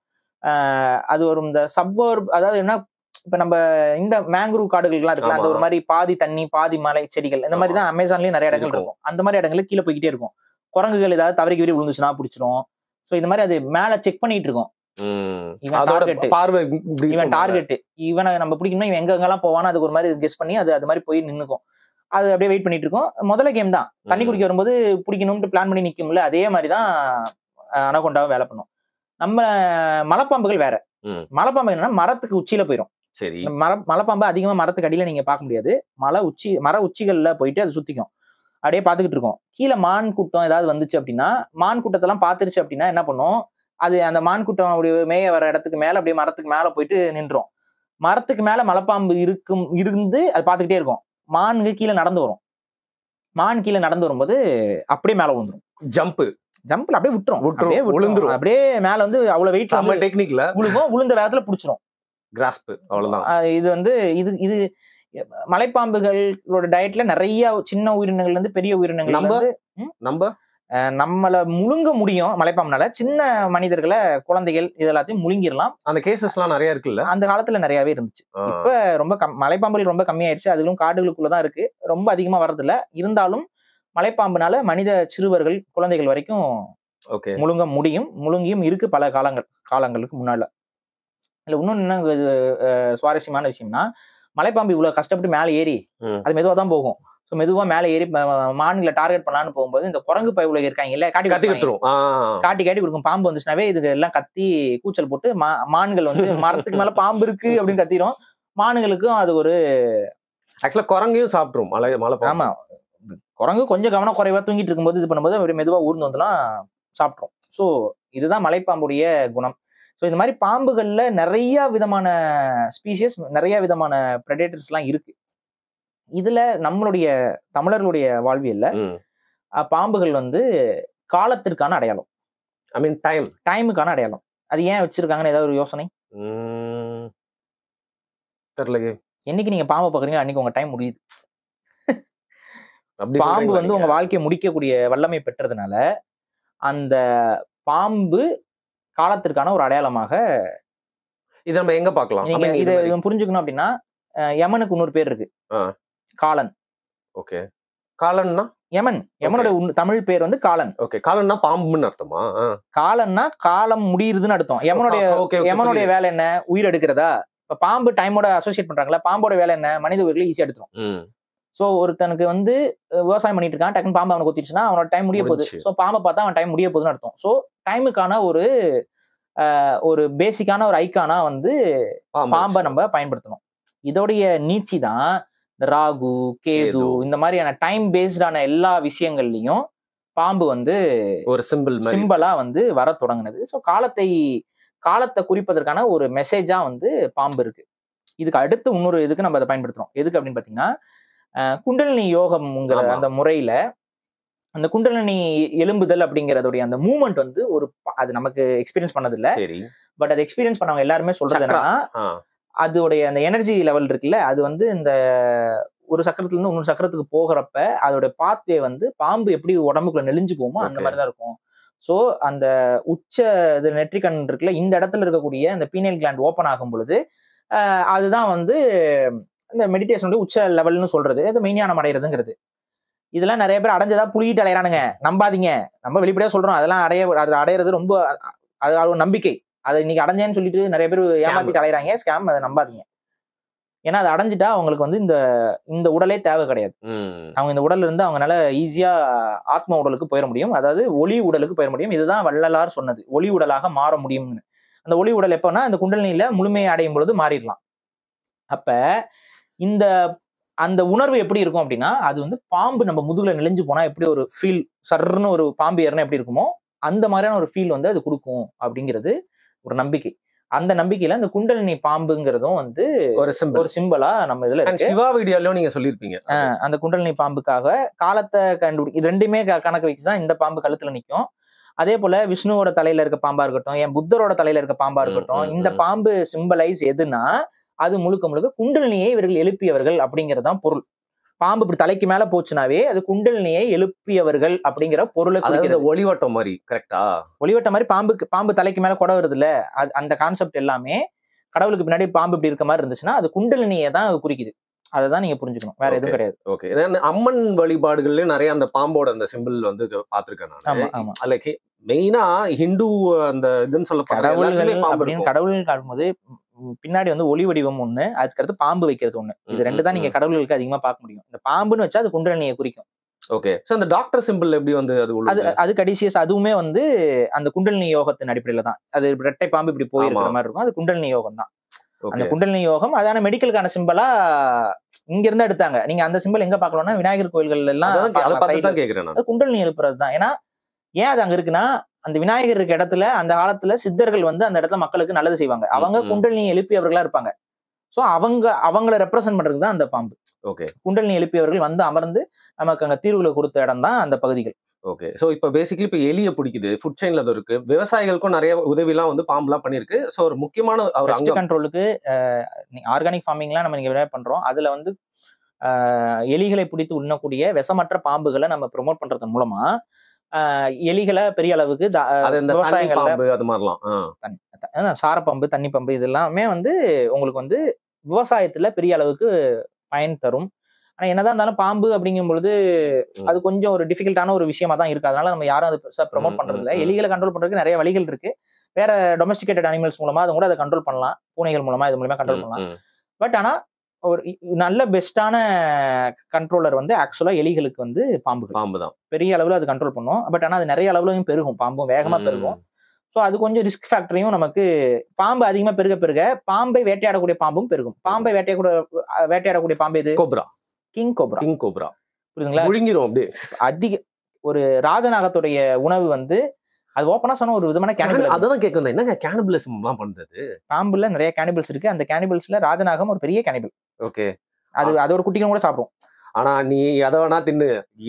அது ஒரு இந்த சப்வர்ப், அதாவது என்ன, இப்ப நம்ம இந்த மேங்க்ரூவ் காடுகள்லாம் இருக்குல்ல, அந்த ஒரு மாதிரி பாதி தண்ணி பாதி மலை செடிகள், இந்த மாதிரி தான் அமேசான்லயும் நிறைய இடங்கள் இருக்கும். அந்த மாதிரி இடங்களுக்கு கீழே போய்கிட்டே இருக்கும். குரங்குகள் ஏதாவது தவறி விழுந்துச்சுன்னா பிடிச்சிரும். சோ இந்த மாதிரி அது மேல செக் பண்ணிட்டு இருக்கும். இவன் டார்கெட், இவனை நம்ம பிடிக்கணும், இவன் எங்கெல்லாம் போவானோ அதுக்கு ஒரு மாதிரி கெஸ் பண்ணி அது மாதிரி போய் நின்னுக்கும். அது அப்படியே வெயிட் பண்ணிட்டு இருக்கும். முதல்ல கேம் தான், தண்ணி குடிக்க வரும்போது பிடிக்கணும்னு பிளான் பண்ணி நிக்கும்ல, அதே மாதிரிதான் அனகொண்டாவும் வேலை பண்ணும். நம்ம மலைப்பாம்புகள் வேற. மலைப்பாம்பு என்னன்னா மரத்துக்கு உச்சியில போயிடும். மலைப்பாம்பு அதிகமா மரத்துக்கு அடியில நீங்க பார்க்க முடியாது. மர உச்சிகள்ல போயிட்டு அது சுத்திக்கும், அப்படியே பாத்துக்கிட்டு இருக்கும். கீழே மான் கூட்டம் ஏதாவது வந்துச்சு அப்படின்னா, மான் கூட்டத்தெல்லாம் பாத்துருச்சு அப்படின்னா என்ன பண்ணும், அது அந்த மான் கூட்டம் அப்படி மேய வர இடத்துக்கு மேல அப்படியே மரத்துக்கு மேல போயிட்டு நின்றோம். மரத்துக்கு மேல மலைப்பாம்பு இருந்து அது பாத்துக்கிட்டே இருக்கும். மானுக்கு கீழே நடந்து வரும். மான் கீழே நடந்து வரும்போது அப்படியே மேல விழுந்துரும். ஜம்ப்ல அப்படியே விட்டுரும். அப்படியே மேல வந்து அவ்வளவு வெயிட் டெக்னிக்ல விழுந்த வேகத்துல புடிச்சிரும். கிராஸ்ப், அவ்வளவுதான். இது வந்து இது மலைப்பாம்புகளோட டயட்ல நிறைய சின்ன உயிரினங்கள்ல இருந்து பெரிய உயிரினங்கள் நம்மள முழுங்க முடியும் மலைப்பாம்புனால. சின்ன மனிதர்களை, குழந்தைகள் இது எல்லாத்தையும் முழுங்கிடலாம். அந்த கேசஸ் எல்லாம் நிறைய இருக்குல்ல, அந்த காலத்துல நிறையவே இருந்துச்சு. இப்ப ரொம்ப மலைப்பாம்புகள் ரொம்ப கம்மியாயிருச்சு. அதுவும் காடுகளுக்குள்ளதான் இருக்கு, ரொம்ப அதிகமா வர்றதில்ல. இருந்தாலும் மலைப்பாம்புனால மனித சிறுவர்கள், குழந்தைகள் வரைக்கும் முழுங்க முடியும், முழுங்கியும் இருக்கு பல காலங்களுக்கு முன்னால. இல்ல இன்னொன்னு என்ன சுவாரஸ்யமான விஷயம்னா, மலைப்பாம்பு இவ்வளவு கஷ்டப்பட்டு மேல ஏறி அது மெதுவா தான் போகும். மெதுவா மேல ஏறி மான்களை டார்கெட் பண்ணலான்னு போகும்போது இந்த குரங்கு பயில இருக்காங்க இல்ல, காட்டி கொடுக்கும். பாம்பு வந்துச்சுனாவே இதுக்கு எல்லாம் கத்தி கூச்சல் போட்டு மான்கள் வந்து மரத்துக்கு மேல பாம்பு இருக்கு அப்படின்னு கத்திரும். மானுங்களுக்கும் அது ஒரு ஆக்சுவலா குரங்கையும் சாப்பிட்டுரும் மலை. ஆமா, குரங்கு கொஞ்சம் கவனம் குறைவா தூங்கிட்டு இருக்கும்போது இது பண்ணும்போது அப்படியே மெதுவா ஊர்ந்து வந்துலாம் சாப்பிட்ரும். ஸோ இதுதான் மலைப்பாம்புடைய குணம். ஸோ இந்த மாதிரி பாம்புகள்ல நிறைய விதமான ஸ்பீசியஸ், நிறைய விதமான பிரெடேட்டர்ஸ்லாம் இருக்கு. இதுல நம்மளுடைய தமிழர்களுடைய வாழ்வியல்ல பாம்புகள் வந்து காலத்திற்கான அடையாளம். ஐ மீன் டைமுக்கான அடையாளம். அது ஏன் வச்சிருக்காங்கன்னு ஏதாவது ஒரு யோசனை தெரியல. என்னைக்கு நீங்க பாம்பை பாக்குறீங்க அன்னைக்கு உங்க டைம் முடியுது. பாம்பு வந்து உங்க வாழ்க்கையை முடிக்கக்கூடிய வல்லமை பெற்றதுனால அந்த பாம்பு காலத்திற்கான ஒரு அடையாளமாக. இதை நம்ம எங்க பார்க்கலாம்? நீங்க இதை புரிஞ்சுக்கணும் அப்படின்னா, யமனுக்கு இன்னொரு பேர் இருக்கு, காலன். ஓகே, காலன்னா யமனோட தமிழ் பேர் வந்து காலன். ஓகே, காலன்னா பாம்புன்னு அர்த்தமா? காலன்னா காலம் முடியுதுன்னு அர்த்தம். யமனுடைய வேலை என்ன? உயிர் எடுக்கிறதா? இப்ப பாம்பு டைமோட அசோசியேட் பண்றாங்களா, பாம்போட வேலை என்ன? மனித உயிர்களை ஈஸியா எடுத்துரும். சோ ஒருத்தனுக்கு வந்து விவசாயம் பண்ணிட்டு இருக்கான், டக்குன்னு பாம்பு அவனை கொத்திடுச்சுன்னா அவனோட டைம் முடிய போகுது. சோ பாம்பை பார்த்தா அவன் டைம் முடிய போகுதுன்னு அர்த்தம். சோ டைமுக்கான ஒரு பேசிக்கான ஒரு ஐக்கானா வந்து பாம்பை நம்ம பயன்படுத்தணும். இதோடைய நீட்சி தான் ராகு, கேது இந்த மாதிரியான டைம் பேஸ்டான எல்லா விஷயங்கள்லயும் பாம்பு வந்து ஒரு சிம்பிளா வந்து வர தொடங்குனது. ஸோ காலத்தை குறிப்பதற்கான ஒரு மெசேஜா வந்து பாம்பு இருக்கு. இதுக்கு அடுத்து இன்னொரு இதுக்கு நம்ம அதை பயன்படுத்துறோம். எதுக்கு அப்படின்னு பாத்தீங்கன்னா, குண்டலினி யோகம்ங்கிற அந்த முறையில அந்த குண்டலினி எலும்புதல் அப்படிங்கறதுடைய அந்த மூவ்மெண்ட் வந்து அது நமக்கு எக்ஸ்பீரியன்ஸ் பண்ணது இல்ல, பட் அது எக்ஸ்பீரியன்ஸ் பண்ணவங்க எல்லாருமே சொல்றது என்னன்னா, அதோடைய அந்த எனர்ஜி லெவல் இருக்குல்ல, அது வந்து இந்த ஒரு சக்கரத்துல இருந்து இன்னொரு சக்கரத்துக்கு போகிறப்ப அதோட பாத்வே வந்து பாம்பு எப்படி உடம்புக்குள்ள நெளிஞ்சு போகுமோ அந்த மாதிரிதான் இருக்கும். சோ அந்த உச்ச நெற்றிக்கண் இருக்குல்ல, இந்த இடத்துல இருக்கக்கூடிய அந்த பீனியல் கிளாண்ட் ஓபன் ஆகும் பொழுது அதுதான் வந்து இந்த மெடிடேஷனுடைய உச்ச லெவல்னு சொல்றது, அது மெய்ஞானம் அடைகிறதுங்கிறது. இதெல்லாம் நிறைய பேர் அடைஞ்சதா புளியிட்டு அலையறானுங்க, நம்பாதீங்க. நம்ம வெளிப்படையா சொல்றோம், அதெல்லாம் அடையிறது ரொம்ப அது ஒரு நம்பிக்கை. அதை இன்னைக்கு அடைஞ்சேன்னு சொல்லிட்டு நிறைய பேர் ஏமாத்திட்டு அலையறாங்க, ஸ்கேம். அதை நம்பாதீங்க. ஏன்னா அதை அடைஞ்சிட்டா அவங்களுக்கு வந்து இந்த உடலே தேவை கிடையாது. அவங்க இந்த உடல்ல இருந்து அவங்களால ஈஸியா ஆத்ம உடலுக்கு போயிட முடியும், அதாவது ஒளி உடலுக்கு போயிட முடியும். இதுதான் வள்ளலார் சொன்னது, ஒளி உடலாக மாற முடியும்னு. அந்த ஒளி உடல் எப்பன்னா இந்த குண்டலினியில முழுமையை அடையும் பொழுது மாறிடலாம். அப்ப அந்த உணர்வு எப்படி இருக்கும் அப்படின்னா, அது வந்து பாம்பு நம்ம முதுகுல நெளிஞ்சு போனா எப்படி ஒரு ஃபீல், சர்ன்னு ஒரு பாம்பு ஏறினா எப்படி இருக்குமோ அந்த மாதிரியான ஒரு ஃபீல் வந்து அது கொடுக்கும் அப்படிங்கிறது ஒரு நம்பிக்கை. அந்த நம்பிக்கையில அந்த குண்டலினி பாம்புங்கிறதும் வந்து ஒரு சிம்பிளா நம்ம இதுல இருக்கு. சிவா வீடியோலயும் நீங்க சொல்லிருப்பீங்க. அந்த குண்டலினி பாம்புக்காக காலத்தை இது ரெண்டுமே கணக்கு வச்சுதான் இந்த பாம்பு கழுத்துல நிற்கும். அதே போல விஷ்ணுவோட தலையில இருக்க பாம்பா இருக்கட்டும், என் புத்தரோட தலையில இருக்க பாம்பா இருக்கட்டும், இந்த பாம்பு சிம்பலைஸ் எதுனா அது முழுக்க முழுக்க குண்டலினியை இவர்கள் எழுப்பியவர்கள் அப்படிங்கறதுதான் பொருள். பாம்பு இப்படி தலைக்கு மேல போச்சுனாவே அது குண்டலினியை எழுப்பியவர்கள் அப்படிங்கிற பொருளை குறிக்கிறது. ஒளிவட்டம் மாதிரி, கரெக்டா? ஒளிவட்டம் மாதிரி பாம்பு தலைக்கு மேல கொடை வருது இல்ல, அந்த கான்செப்ட் எல்லாமே கடவுளுக்கு பின்னாடி பாம்பு இப்படி இருக்க மாதிரி இருந்துச்சுன்னா அது குண்டலினியை தான் அது குறிக்குது. அதைதான் நீங்க புரிஞ்சுக்கணும், வேற எதுவும் கிடையாது. ஓகே, அம்மன் வழிபாடுகள்லயும் நிறைய அந்த பாம்போட அந்த சிம்பிள் வந்து பாத்துருக்கேன் நான். லைக் மெயினா ஹிந்து அந்த இதுன்னு சொல்ல கடவுள்கள் காட்டும்போது பின்னாடி வந்து ஒளி வடிவம் ஒண்ணு, அதுக்கடுத்து பாம்பு வைக்கிறது ஒண்ணு. இது ரெண்டு தான் நீங்க கடவுள்களுக்கு அதிகமா பார்க்க முடியும். இந்த பாம்புன்னு வச்சா அது குண்டலினியை குறிக்கும். ஓகே, சோ அந்த டாக்டர் சிம்பிள் எப்படி வந்து அது கடைசியஸ், அதுவுமே வந்து அந்த குண்டலினி யோகத்தின் அடிப்படையில தான். அது ரெட்டை பாம்பு இப்படி போயிருக்கிற மாதிரி இருக்கும், அது குண்டலினி யோகம் தான். அந்த குண்டலினி யோகம் அதான மெடிக்கலுக்கான சிம்பிளா இங்க இருந்து எடுத்தாங்க. நீங்க அந்த சிம்பிள் எங்க பாக்கலாம்னா விநாயகர் கோயில்கள் எல்லாம் குண்டலினி எழுப்புறது தான். ஏன் அது அங்க இருக்குன்னா, அந்த விநாயகர் இருக்க இடத்துல அந்த காலத்துல சித்தர்கள் வந்து அந்த இடத்துல மக்களுக்கு நல்லது செய்வாங்க. அவங்க குண்டலினி எழுப்பியவர்களா இருப்பாங்க. சோ அவங்கள ரெப்ரசென்ட் பண்றதுக்கு தான் அந்த பாம்பு. ஓகே, குண்டலினி எழுப்பியவர்கள் வந்து அமர்ந்து நமக்கு அங்க தீர்வுகளை கொடுத்த இடம் தான் அந்த பகுதிகள். ஓகே, சோ இப்ப பேசிக்கலி இப்ப எலிய பிடிக்குது, ஃபுட் செயின்ல அது இருக்கு, விவசாயிகளுக்கும் நிறைய உதவி எல்லாம் வந்து பாம்பு எல்லாம் பண்ணிருக்கு. சோ ஒரு முக்கியமான பெஸ்ட் கண்ட்ரோலுக்கு ஆர்கானிக் ஃபார்மிங்லாம் நம்ம இங்க பண்றோம். அதுல வந்து எலிகளை பிடித்து உண்ணக்கூடிய விஷமற்ற பாம்புகளை நம்ம ப்ரொமோட் பண்றது மூலமா எலிகளை பெரிய அளவுக்கு சாரப்பாம்பு, தண்ணி பாம்பு இது எல்லாமே வந்து உங்களுக்கு வந்து விவசாயத்துல பெரிய அளவுக்கு பயன் தரும். ஆனா என்னதான் இருந்தாலும் பாம்பு அப்படிங்கும் பொழுது அது கொஞ்சம் ஒரு டிஃபிகல்ட்டான ஒரு விஷயமா தான் இருக்கு. அதனால நம்ம யாரும் அதை ப்ரொமோட் பண்றது இல்லை. எலிகளை கண்ட்ரோல் பண்றதுக்கு நிறைய வழிகள் இருக்கு. வேற டொமஸ்டிகேட்டட் அனிமல்ஸ் மூலமா அதை கூட அதை கண்ட்ரோல் பண்ணலாம். பூனைகள் மூலமா இது மூலமா கண்ட்ரோல் பண்ணலாம். பட் ஆனா ஒரு நல்ல பெஸ்டான கண்ட்ரோலர் வந்து ஆக்சுவலா எலிகளுக்கு வந்து பாம்பு தான். பெரிய அளவுல அது கண்ட்ரோல் பண்ணும். பட் ஆனா அது நிறைய அளவுலையும் பெருகும், பாம்பும் வேகமா பெருகும். ஸோ அது கொஞ்சம் ரிஸ்க் ஃபேக்டரையும் நமக்கு, பாம்பு அதிகமா பெருக பாம்பை வேட்டையாடக்கூடிய பாம்பும் பெருகும். பாம்பை வேட்டையாடக்கூடிய பாம்பு எது? Cobra, king cobra. புரியுதுங்களா? அதிக ஒரு ராஜநாகத்துடைய உணவு வந்து அது ஓப்பனா சொன்ன ஒரு விதமான கேனிபல். அதான் கேட்கணும், என்னங்க கேனிபலிசம் எல்லாம் பண்றது? பாம்புல நிறைய கேனிபல்ஸ் இருக்கு. அந்த கேனிபல்ஸ்ல ராஜநாகம் ஒரு பெரிய கேனிபல். ஓகே, அது ஒரு குட்டிகளும் கூட சாப்பிடும். ஆனா நீ எதை வேணா தின்னு,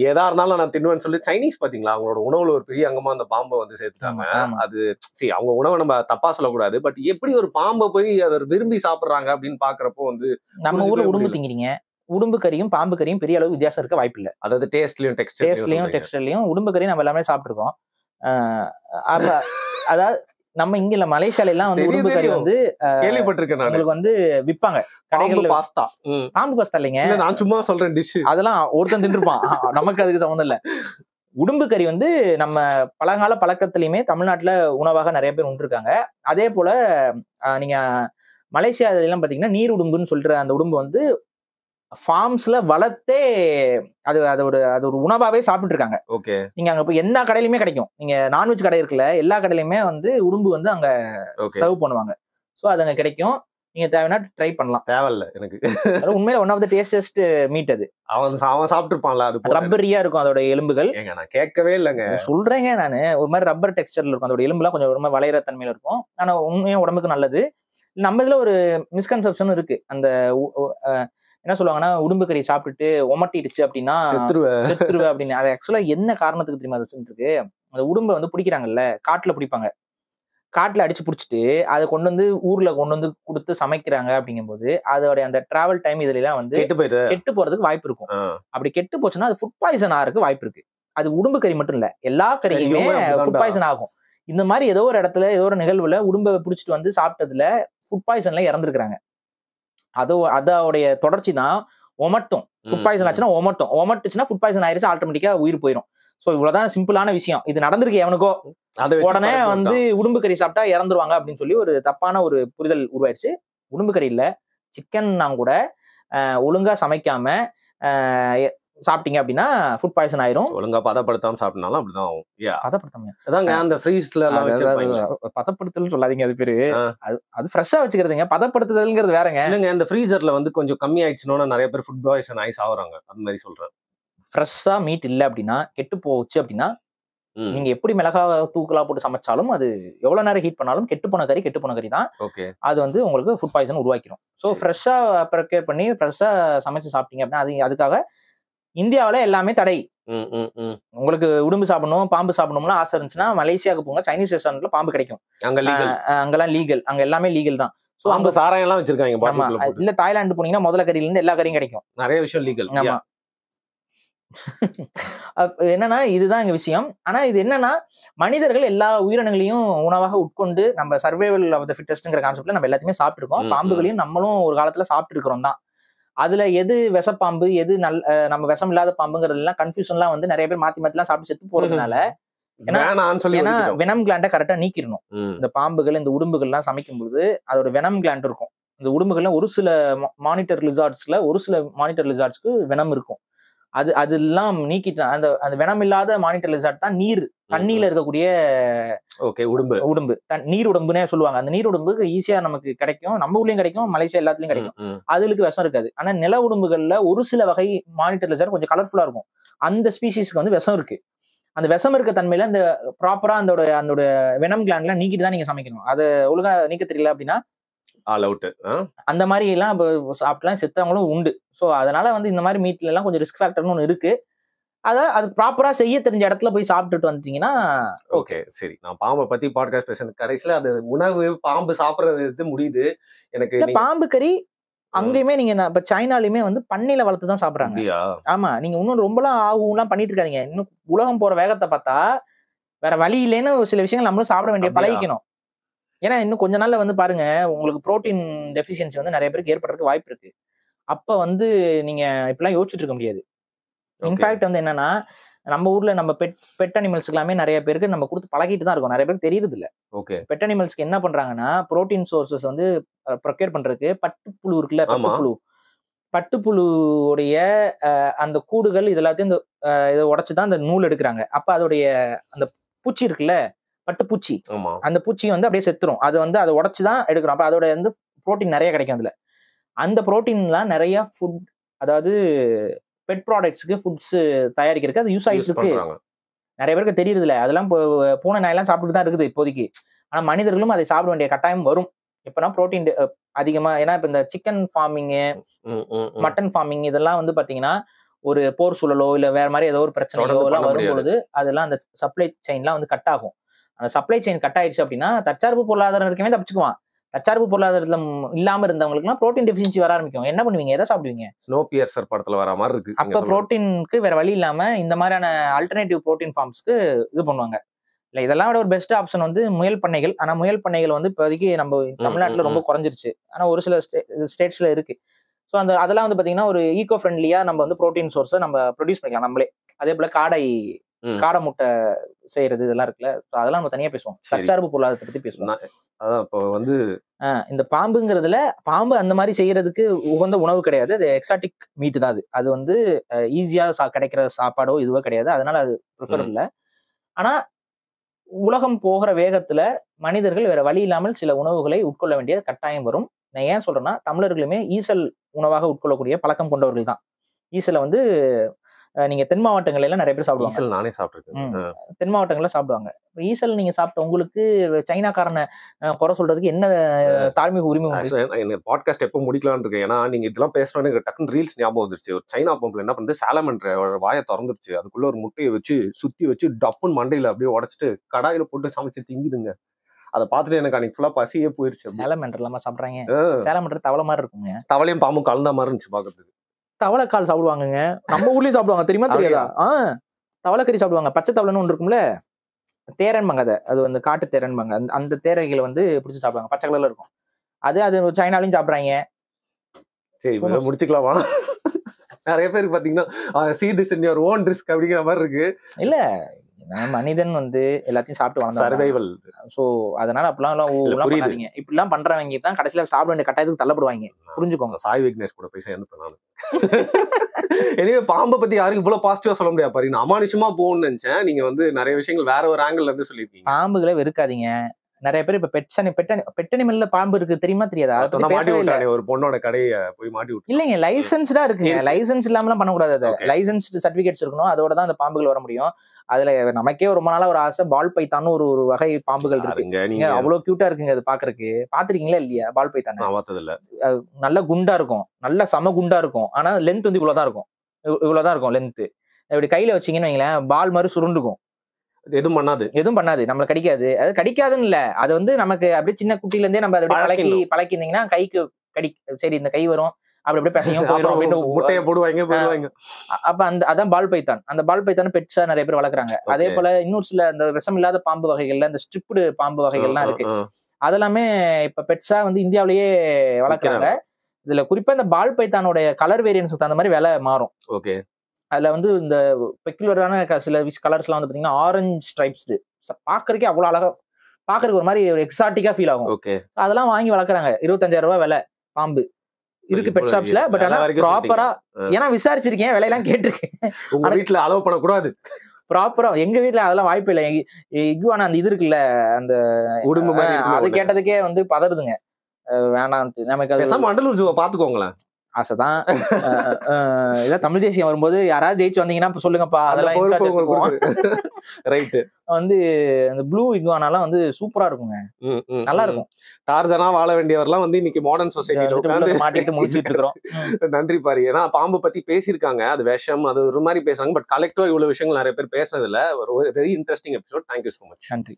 எதா இருந்தாலும் நான் தின்னுவேன்னு சொல்லி சைனீஸ் பாத்தீங்களா, அவங்களோட உணவுல ஒரு பெரிய அங்கமா அந்த பாம்பை வந்து சேர்த்துட்டாங்க. அது சரி, அவங்க உணவை நம்ம தப்பா சொல்லக்கூடாது. பட் எப்படி ஒரு பாம்பை போய் அதை விரும்பி சாப்பிடுறாங்க அப்படின்னு பாக்குறப்போ வந்து, நம்ம ஊர்ல உடும்பு திங்கிறீங்க, உடும்பு கறியும் பாம்பு கறியும் பெரிய அளவு வித்தியாசம் இருக்க வாய்ப்பு இல்லை. அதாவது டேஸ்ட்லயும் டெக்ஸ்டர்லயும் உடும்பு கறி நம்ம எல்லாமே சாப்பிட்டுருக்கோம். அப்ப அதாவது நம்ம இங்க இல்ல மலேசியால எல்லாம் வந்து உடும்பு கறி வந்து கேள்விப்பட்டிருக்கேன் உங்களுக்கு வந்து விற்பாங்க கடைகள்ல. பாஸ்தா பாம்பு பாஸ்தா இல்லைங்க, நான் சும்மா சொல்றேன் டிஷ். அதெல்லாம் ஒருத்தன் தின்றுப்பான், நமக்கு அதுக்கு சம்மந்தம் இல்ல. உடும்பு கறி வந்து நம்ம பழங்கால பழக்கத்திலயுமே தமிழ்நாட்டுல உணவாக நிறைய பேர் உண்டிருக்காங்க. அதே போல நீங்க மலேசியா எல்லாம் பாத்தீங்கன்னா நீர் உடும்புன்னு சொல்ற அந்த உடும்பு வந்து ஃபார்ம்ஸ்ல வளர்த்தே அது ஒரு உணவாவே சாப்பிட்டு இருக்காங்க. ஓகே. நீங்க அங்க போய் எல்லா கடையிலுமே கிடைக்கும். நீங்க நான்வெஜ் கடை இருக்குல்ல, எல்லா கடையிலுமே வந்து உடும்பு வந்து அங்க சர்வ் பண்ணுவாங்க. சோ அது அங்க கிடைக்கும். நீங்க தேவைன்னா ட்ரை பண்ணலாம். தேவையில்ல எனக்கு. உண்மையில ஒன் ஆஃப் த டேஸ்டஸ்ட் மீட் அது. அவன் சாப்பிட்டுருப்பான்ல, அது ரப்பரியா இருக்கும் அதோட எலும்புகள். ஏங்க நான் கேட்கவே இல்லைங்க, சொல்றேங்க நானு. ஒரு மாதிரி ரப்பர் டெக்ஸ்டர்ல இருக்கும் அதோட எலும்புலாம், கொஞ்சம் ஒரு மாதிரி வளையிற தன்மையில இருக்கும். ஆனா உண்மையா உடம்புக்கு நல்லது. நம்ம இதுல ஒரு மிஸ்கன்செப்ஷன் இருக்கு. அந்த என்ன சொல்லுவாங்கன்னா, உடும்பு கறி சாப்பிட்டுட்டு ஒமட்டிடுச்சு அப்படின்னா செத்துருவ அப்படின்னு. அது ஆக்சுவலா என்ன காரணத்துக்கு தெரியுமா அது சொல்லிருக்கு? அந்த உடும்பை வந்து பிடிக்கிறாங்கல்ல, காட்டுல பிடிப்பாங்க. காட்டுல அடிச்சு பிடிச்சிட்டு அதை கொண்டு வந்து ஊர்ல கொண்டு வந்து கொடுத்து சமைக்கிறாங்க. அப்படிங்கும்போது அதோட அந்த டிராவல் டைம் இதுல எல்லாம் வந்து கெட்டு போறதுக்கு வாய்ப்பு இருக்கும். அப்படி கெட்டு போச்சுன்னா அது ஃபுட் பாய்சன் ஆகிறதுக்கு வாய்ப்பு இருக்கு. அது உடும்பு கறி மட்டும் இல்ல, எல்லா கறியுமே ஃபுட் பாய்சன் ஆகும். இந்த மாதிரி ஏதோ ஒரு இடத்துல ஏதோ ஒரு நிகழ்வுல உடும்பை பிடிச்சிட்டு வந்து சாப்பிட்டதுல ஃபுட் பாய்சன்ல இறந்துருக்காங்க. அதோடைய தொடர்ச்சி தான் ஒமட்டும். ஃபுட் பாய்சன் ஆச்சுன்னா ஒமட்டுச்சுன்னா ஃபுட் பாய்சன் ஆயிருச்சு, ஆட்டோமேட்டிக்கா உயிர் போயிடும். சோ இவ்வளவுதான் சிம்பிளான விஷயம். இது நடந்திருக்கு எவனுக்கோ, உடனே வந்து உடும்பு கறி சாப்பிட்டா இறந்துருவாங்க அப்படின்னு சொல்லி ஒரு தப்பான ஒரு புரிதல் உருவாயிருச்சு. உடும்பு கறி இல்ல, சிக்கன்னா கூட ஒழுங்கா சமைக்காம சாப்பிட்டீங்க அப்படின்னா ஃபுட் பாய்சன் ஆயிரும். ஒழுங்கா பதப்படுத்தாம சாப்பிட்டனாலும் அப்படிதான் ஆகும். பதப்படுத்தாம அதாங்க அந்த ஃப்ரீஸ்ல எல்லாம் வச்சிருப்பாங்க. பதப்படுத்தல் சொல்லாதீங்க, அது பேரு. அது ஃப்ரெஷ்ஷா வச்சுக்கிறதுங்க. பதப்படுத்துதல்ங்கிறது வேறங்க. இல்லங்க, அந்த ஃப்ரீசர்ல வந்து கொஞ்சம் கம்மி ஆயிடுச்சுன்னா நிறைய பேர் ஃபுட் பாய்சன் ஆகி சாவுறாங்க. அந்த மாதிரி சொல்றேன். ஃப்ரெஷ்ஷா மீட் இல்ல அப்படின்னா, கெட்டு போச்சு அப்படின்னா, நீங்க எப்படி மிளகா தூக்கலா போட்டு சமைச்சாலும் அது எவ்வளவு நேரம் ஹீட் பண்ணாலும் கெட்டு போன கறி தான். அது வந்து உங்களுக்கு ஃபுட் பாய்சன் உருவாக்கிடும். ஸோ ஃப்ரெஷ்ஷா ப்ரிப்பேர் பண்ணி ஃப்ரெஷ்ஷா சமைச்சு சாப்பிட்டீங்க அப்படின்னா அதுக்காக இந்தியாவில எல்லாமே தடை. உங்களுக்கு உடும்பு சாப்பிடணும், பாம்பு சாப்பிடணும்னு ஆசை இருந்துச்சுன்னா மலேசியாவுக்கு போங்க. சைனீஸ் ரெஸ்டாரண்ட்ல பாம்பு கிடைக்கும். அங்கெல்லாம் லீகல். அங்க எல்லாமே லீகல் தான். சோ அங்க சாராயம் எல்லாம் வச்சிருக்காங்க. இல்ல தாய்லாந்து போனீங்கன்னா முதல்ல கறியில இருந்து எல்லா கறியும் கிடைக்கும். நிறைய விஷயம் லீகல். ஆமா. என்னன்னா இதுதான் எங்க விஷயம். ஆனா இது என்னன்னா, மனிதர்கள் எல்லா உயிரினங்களையும் உணவாக உட்கொண்டு நம்ம சர்வைவல் ஆஃப் த ஃபிட்டஸ்ட்ங்கிற கான்செப்ட்ல நம்ம எல்லாத்தையுமே சாப்பிட்டு இருக்கோம். பாம்புகளையும் நம்மளும் ஒரு காலத்துல சாப்பிட்டு இருக்கிறோம் தான். அதுல எது விஷப்பாம்பு, எது நம்ம விஷம் இல்லாத பாம்புங்கிறது எல்லாம் கன்ஃபியூஷன்லாம் வந்து நிறைய பேர் மாத்தி மாத்திலாம் சாப்பிட்டு செத்து போறதுனால, ஏன்னா வெனம் கிளாண்ட கரெக்டா நீக்கிடணும். இந்த பாம்புகள், இந்த உடும்புகள் எல்லாம் சமைக்கும் போது அதோட வெனம் கிளாண்ட் இருக்கும். இந்த உடும்புகள்ல ஒரு சில மானிட்டர் லிசார்ட்ஸ்க்கு வெனம் இருக்கும். அதெல்லாம் நீக்கிட்டு அந்த வெனம் இல்லாத மானிட்டர் லிசார்ட் தான் தண்ணியில இருக்கக்கூடிய உடும்பு நீர் உடம்புனே சொல்லுவாங்க. அந்த நீர் உடம்புக்கு ஈஸியா நமக்கு கிடைக்கும். நம்ம ஊர்லயும் கிடைக்கும், மலேசியா எல்லாத்துலயும் கிடைக்கும். அதுக்கு விஷம் இருக்காது. ஆனா நில உடம்புகள்ல ஒரு சில வகை மானிட்டர் லிசார்ட் கொஞ்சம் கலர்ஃபுல்லா இருக்கும். அந்த ஸ்பீசிஸ்க்கு வந்து விஷம் இருக்கு. அந்த விஷம் இருக்க தன்மையில அந்த ப்ராப்பரா அந்த வெனம் கிளாண்ட்லாம் நீக்கிட்டு தான் நீங்க சமைக்கணும். அதை ஒழுங்கா நீக்க தெரியல அப்படின்னா ஆல் அவுட். அந்த மாதிரி எல்லாம் சாப்பிட்டுலாம் செத்தவங்களும் உண்டு. ஸோ அதனால வந்து இந்த மாதிரி மீட்ல எல்லாம் கொஞ்சம் ரிஸ்க் ஃபேக்டர்னு ஒன்று இருக்கு. அது ப்ராப்பரா செய்ய தெரிஞ்ச இடத்துல போய் சாப்பிட்டுட்டு வந்துட்டீங்கன்னா ஓகே. சரி, நான் பாம்பை பத்தி பாட்காஸ்ட் பேசுறது கடைசியில அது உணவு பாம்பு சாப்பிடுறது முடியுது எனக்கு. பாம்பு கறி அங்கேயுமே நீங்க இப்ப சைனாலுமே வந்து பண்ணையில வளர்த்து தான் சாப்பிடுறாங்க. ஆமா, நீங்க இன்னும் ரொம்பலாம் ஆகும்லாம் பண்ணிட்டு இருக்காதீங்க. இன்னும் உலகம் போற வேகத்தை பார்த்தா வேற வழி இல்லைன்னு சில விஷயங்கள் நம்மளும் சாப்பிட வேண்டிய பழகிக்கணும். ஏன்னா இன்னும் கொஞ்ச நாள்ல வந்து பாருங்க, உங்களுக்கு புரோட்டீன் டெஃபிஷியன்சி வந்து நிறைய பேருக்கு ஏற்படுறதுக்கு வாய்ப்பு இருக்கு. அப்ப வந்து நீங்க இப்பெல்லாம் யோசிச்சுட்டு இருக்க முடியாது. இன்ஃபேக்ட் வந்து என்னன்னா, நம்ம ஊர்ல நம்ம பெட் அனிமல்ஸ்க்கு எல்லாமே நிறைய பேருக்கு நம்ம கொடுத்து பழகிட்டு தான் இருக்கோம். நிறைய பேருக்கு தெரியுது இல்ல. ஓகே. பெட் அனிமல்ஸ்க்கு என்ன பண்றாங்கன்னா, புரோட்டீன் சோர்சஸ் வந்து ப்ரொக்யூர் பண்றதுக்கு பட்டுப்புழு இருக்குல்ல, பட்டுப்புழுடைய அந்த கூடுகள் இது எல்லாத்தையும் இதை உடைச்சுதான் அந்த நூல் எடுக்கிறாங்க. அப்ப அதோடைய அந்த பூச்சி இருக்குல்ல, பட்டுப்பூச்சி, அந்த பூச்சி வந்து அப்படியே செத்துரும். அது வந்து அதை உடைச்சுதான் எடுக்கிறோம். அப்ப அதோட வந்து புரோட்டீன் நிறைய கிடைக்கும். அதுல அந்த புரோட்டீன்லாம் நிறைய ஃபுட், அதாவது பெட் ப்ராடக்ட்ஸ்க்கு ஃபுட்ஸ் தயாரிக்கிறதுக்கு அது யூஸ் ஆகிட்டு இருக்கு. நிறைய பேருக்கு தெரியுது இல்ல. அதெல்லாம் பூனை நாயெல்லாம் சாப்பிட்டு தான் இருக்குது இப்போதைக்கு. ஆனா மனிதர்களும் அதை சாப்பிட வேண்டிய கட்டாயம் வரும். எப்பனா புரோட்டீன் அதிகமா. ஏன்னா இப்ப இந்த சிக்கன் ஃபார்மிங், மட்டன் ஃபார்மிங் இதெல்லாம் வந்து பாத்தீங்கன்னா ஒரு போர் சூழலோ இல்ல வேற மாதிரி ஏதோ ஒரு பிரச்சனையோ எல்லாம் வரும்பொழுது அதெல்லாம் அந்த சப்ளை செயின்லாம் வந்து கட் ஆகும். அந்த சப்ளை செயின் கட் ஆயிடுச்சு அப்படின்னா தற்சார்பு பொருளாதாரம் இருக்கவே தப்பிச்சுக்குவான். தற்சார்பு பொருளாதாரத்துல இல்லாம இருந்தவங்களுக்குலாம் புரோட்டீன் டெஃபிஷியன்சி வர ஆரம்பிக்கும். என்ன பண்ணுவீங்க? எதை சாப்பிடுவீங்க? ஸ்னோ பியர்சர் படத்துல வர மாதிரி இருக்கு. அப்ப புரோட்டீனுக்கு வேற வழி இல்லாம இந்த மாதிரியான ஆல்டர்னேட்டிவ் புரோட்டீன் ஃபார்ம்ஸ்க்கு இது பண்ணுவாங்க. இல்ல இதெல்லாம் விட ஒரு பெஸ்ட் ஆப்ஷன் வந்து முயல் பண்ணைகள். ஆனா முயல் பண்ணைகள் வந்து இப்போதைக்கு நம்ம தமிழ்நாட்டுல ரொம்ப குறைஞ்சிருச்சு. ஆனா ஒரு சில ஸ்டேட்ஸ்ல இருக்கு. ஸோ அதெல்லாம் வந்து பாத்தீங்கன்னா ஒரு ஈகோ ஃப்ரெண்ட்லியா நம்ம வந்து ப்ரோட்டீன் சோர்ஸை நம்ம ப்ரொடியூஸ் பண்ணிக்கலாம் நம்மளே. அதே போல காடை முட்டை செய்யறது இதெல்லாம் இருக்குல்ல, அதெல்லாம் நம்ம தனியா பேசுவோம். தற்சார்பு பொருளாதாரத்தை பத்தி பேசுவோம். அதான் இப்போ வந்து இந்த பாம்புங்கிறதுல பாம்பு அந்த மாதிரி செய்யறதுக்கு உகந்த உணவு கிடையாது. அது எக்ஸாட்டிக் மீட் தான். அது வந்து ஈஸியா கிடைக்கிற சாப்பாடோ இதுவோ கிடையாது. அதனால அது ப்ரிஃபர் இல்லை. ஆனா உலகம் போகிற வேகத்துல மனிதர்கள் வேற வழி இல்லாமல் சில உணவுகளை உட்கொள்ள வேண்டிய கட்டாயம் வரும். நான் ஏன் சொல்றேன்னா, தமிழர்களுமே ஈசல் உணவாக உட்கொள்ளக்கூடிய பழக்கம் கொண்டவர்கள் தான். ஈசலை வந்து நீங்க தென் மாவட்டங்கள்ல எல்லாம் நிறைய பேர் சாப்பிடுவாங்க. நானே சாப்பிட்டுருக்கேன். தென் மாவட்டங்கள்ல சாப்பிடுவாங்க. ஈசல் நீங்க சாப்பிட்ட உங்களுக்கு சைனாக்காரனை குறை சொல்றதுக்கு என்ன தார்மீக உரிமை? எனக்கு பாட்காஸ்ட் எப்போ முடிக்கலாம்னு இருக்கு. ஏன்னா நீங்க இதெல்லாம் பேசுறோன்னு எனக்கு டக்குன்னு ரீல்ஸ் ஞாபகம் வந்துருச்சு. ஒரு சைனா பம்பில் என்ன பண்ணுது, சாலமன்ற வாயை திறந்துருச்சு. அதுக்குள்ள ஒரு முட்டையை வச்சு சுத்தி வச்சு டப்புன்னு மண்டையில அப்படியே உடச்சிட்டு கடாயில போட்டு சமைச்சு திங்குதுங்க. அதை பார்த்துட்டு எனக்கு அன்னைக்கு ஃபுல்லா பசியே போயிருச்சு. சாலமன்ற இல்லாம சாப்பிட்றாங்க. சாலமன்ற தவளை மாதிரி இருக்குங்க. தவளையும் பாம்பும் கலந்த மாதிரி இருந்துச்சு பாக்குறதுக்கு. தவளைக்கால் சாப்பிடுவாங்க. நம்ம ஊர்லயும் சாப்பிடுவாங்க. தெரியுமா தெரியாதா? தவளைக்கறி சாப்பிடுவாங்க. பச்சை தவளைன்னு ஒன்று இருக்கும்ல, தேரன்பாங்க. அது வந்து காட்டு தேரன்பாங்க. அந்த தேரைகளை வந்து பிடிச்சி சாப்பிடுவாங்க. பச்சை கலர்ல இருக்கும். அது சைனாலையும் சாப்பிடுறாங்க. சரி முடிச்சுக்கலாமா? நிறைய பேருக்கு பாத்தீங்கன்னா see this in your own risk அப்படிங்கிற மாதிரி இருக்கு. இல்ல மனிதன் வந்து எல்லாத்தையும் சாப்பிட்டு வளர்ந்தா சர்வைவல். சோ அதனால அப்படிலாம் இப்படிலாம் பண்றவங்க தான் கடைசியில சாப்பிட வேண்டிய கட்டாயத்துக்கு தள்ளப்படுவாங்க. புரிஞ்சுக்கோங்க. சாய் விக்னேஷ் கூட போய் சேர்ந்து பண்ணாங்க. எனவே பாம்பை பத்தி யாருக்கும் இவ்வளவு பாசிட்டிவா சொல்ல முடியாது பாரு. நான் அமானுஷமா போகணும்னு நினைச்சேன். நீங்க வந்து நிறைய விஷயங்கள் வேற ஒரு ஆங்கிள் இருந்து சொல்லிருக்கீங்க. பாம்புகளை வெறுக்காதீங்க. நிறைய பேர் இப்ப பெட்டனிமல்ல பாம்பு இருக்கு தெரியுமா தெரியாதா? ஒரு பொண்ணோட கடையை போய் மாட்டி விட்டு இல்லைங்க, லைசன்ஸ்டா இருக்குங்க. லைசன்ஸ் இல்லாம பண்ணக்கூடாது. அது லைசன்ஸ்டு சர்டிபிகேட்ஸ் இருக்கணும். அதோட தான் அந்த பாம்புகள் வர முடியும். அதுல நமக்கே ரொம்ப நாளா ஒரு ஆசை, பால் பைத்தான்னு ஒரு வகை பாம்புகள் இருக்கு. நீங்க அவ்வளவு கியூட்டா இருக்குங்க அது பாக்குறதுக்கு. பாத்துருக்கீங்களா இல்லையா? பால் பைத்தான் நல்ல குண்டா இருக்கும், நல்ல சம குண்டா இருக்கும். ஆனா லென்த் வந்து இவ்வளவுதான் இருக்கும் லென்த். இப்படி கையில வச்சீங்கன்னு வைங்களேன், பால் மாதிரி சுருண்டுக்கும். எதுவும் பண்ணாது, நம்மள கடிக்காது. அது கடிக்காதுன்னு இல்ல, அது வந்து நமக்கு அப்படியே சின்ன குட்டில இருந்தே நம்ம அதை பழக்கிருந்தீங்கன்னா கைக்கு சரி இந்த கை வரும், அப்படி பேசையும் போயிடும் அப்படின்னு போடுவாங்க. அப்ப அதான் பால் பைத்தான். அந்த பால் பைத்தான் பெட்ஸா நிறைய பேர் வளர்க்குறாங்க. அதே போல இன்னொரு சில இந்த விஷம் இல்லாத பாம்பு வகைகள்ல இந்த ஸ்ட்ரிப்டு பாம்பு வகைகள்லாம் இருக்கு. அதெல்லாமே இப்ப பெட்ஸா வந்து இந்தியாவிலேயே வளர்க்குறாங்க. இதுல குறிப்பா இந்த பால் பைத்தானோட கலர் வேரியன்ஸ் அந்த மாதிரி விலை மாறும். ஓகே. அதுல வந்து இந்த பெக்குலரான சில கலர்ஸ் எல்லாம் வந்து பாத்தீங்கன்னா ஆரஞ்சு ஸ்ட்ரைப்ஸ், பாக்குறதுக்கே அவ்வளவு அழகா, பாக்குறதுக்கு ஒரு மாதிரி ஒரு எக்ஸாட்டிக்கா ஃபீல் ஆகும். அதெல்லாம் வாங்கி வளர்க்குறாங்க. 25,000 ரூபாய் விலை பாம்பு இருக்கு பெட் ஷாப்ஸ்ல. பட் ஆனா ப்ராப்பரா, ஏன்னா விசாரிச்சிருக்கேன், விலையெல்லாம் கேட்டிருக்கேன். உங்க வீட்டுல அலோவ் பண்ணக்கூடாது ப்ராப்பரா. எங்க வீட்டுல அதெல்லாம் வாய்ப்பு இல்லை. இகுவானா அந்த இது இருக்குல்ல, அந்த உடும்பு, அது கேட்டதுக்கே வந்து பதறுதுங்க, வேணாம்ட்டு. நமக்கு மண்டலூர் ஜூவை பாத்துக்கோங்களேன் ஆசைதான். இதான் தமிழ் தேசியம் வரும்போது யாராவது ஜெயிச்சு வந்தீங்கன்னா சொல்லுங்கப்பா, அதெல்லாம் ரைட். வந்து அந்த ப்ளூ இகுவானாலாம் வந்து சூப்பரா இருக்குங்க, நல்லா இருக்கும். டார்சனா வாழ வேண்டியவர்லாம் வந்து இன்னைக்கு மாடர்ன் சொசைட்டில மாட்டிட்டு முடிச்சிட்டு இருக்கிறோம். நன்றி பாரு. ஏன்னா பாம்பு பத்தி பேசியிருக்காங்க, அது விஷம், அது ஒரு மாதிரி பேசுறாங்க. பட் கலெக்டிவா இவ்வளவு விஷயங்கள் நிறைய பேர் பேசுறது இல்ல. ஒரு very interesting episode. Thank you so much. நன்றி.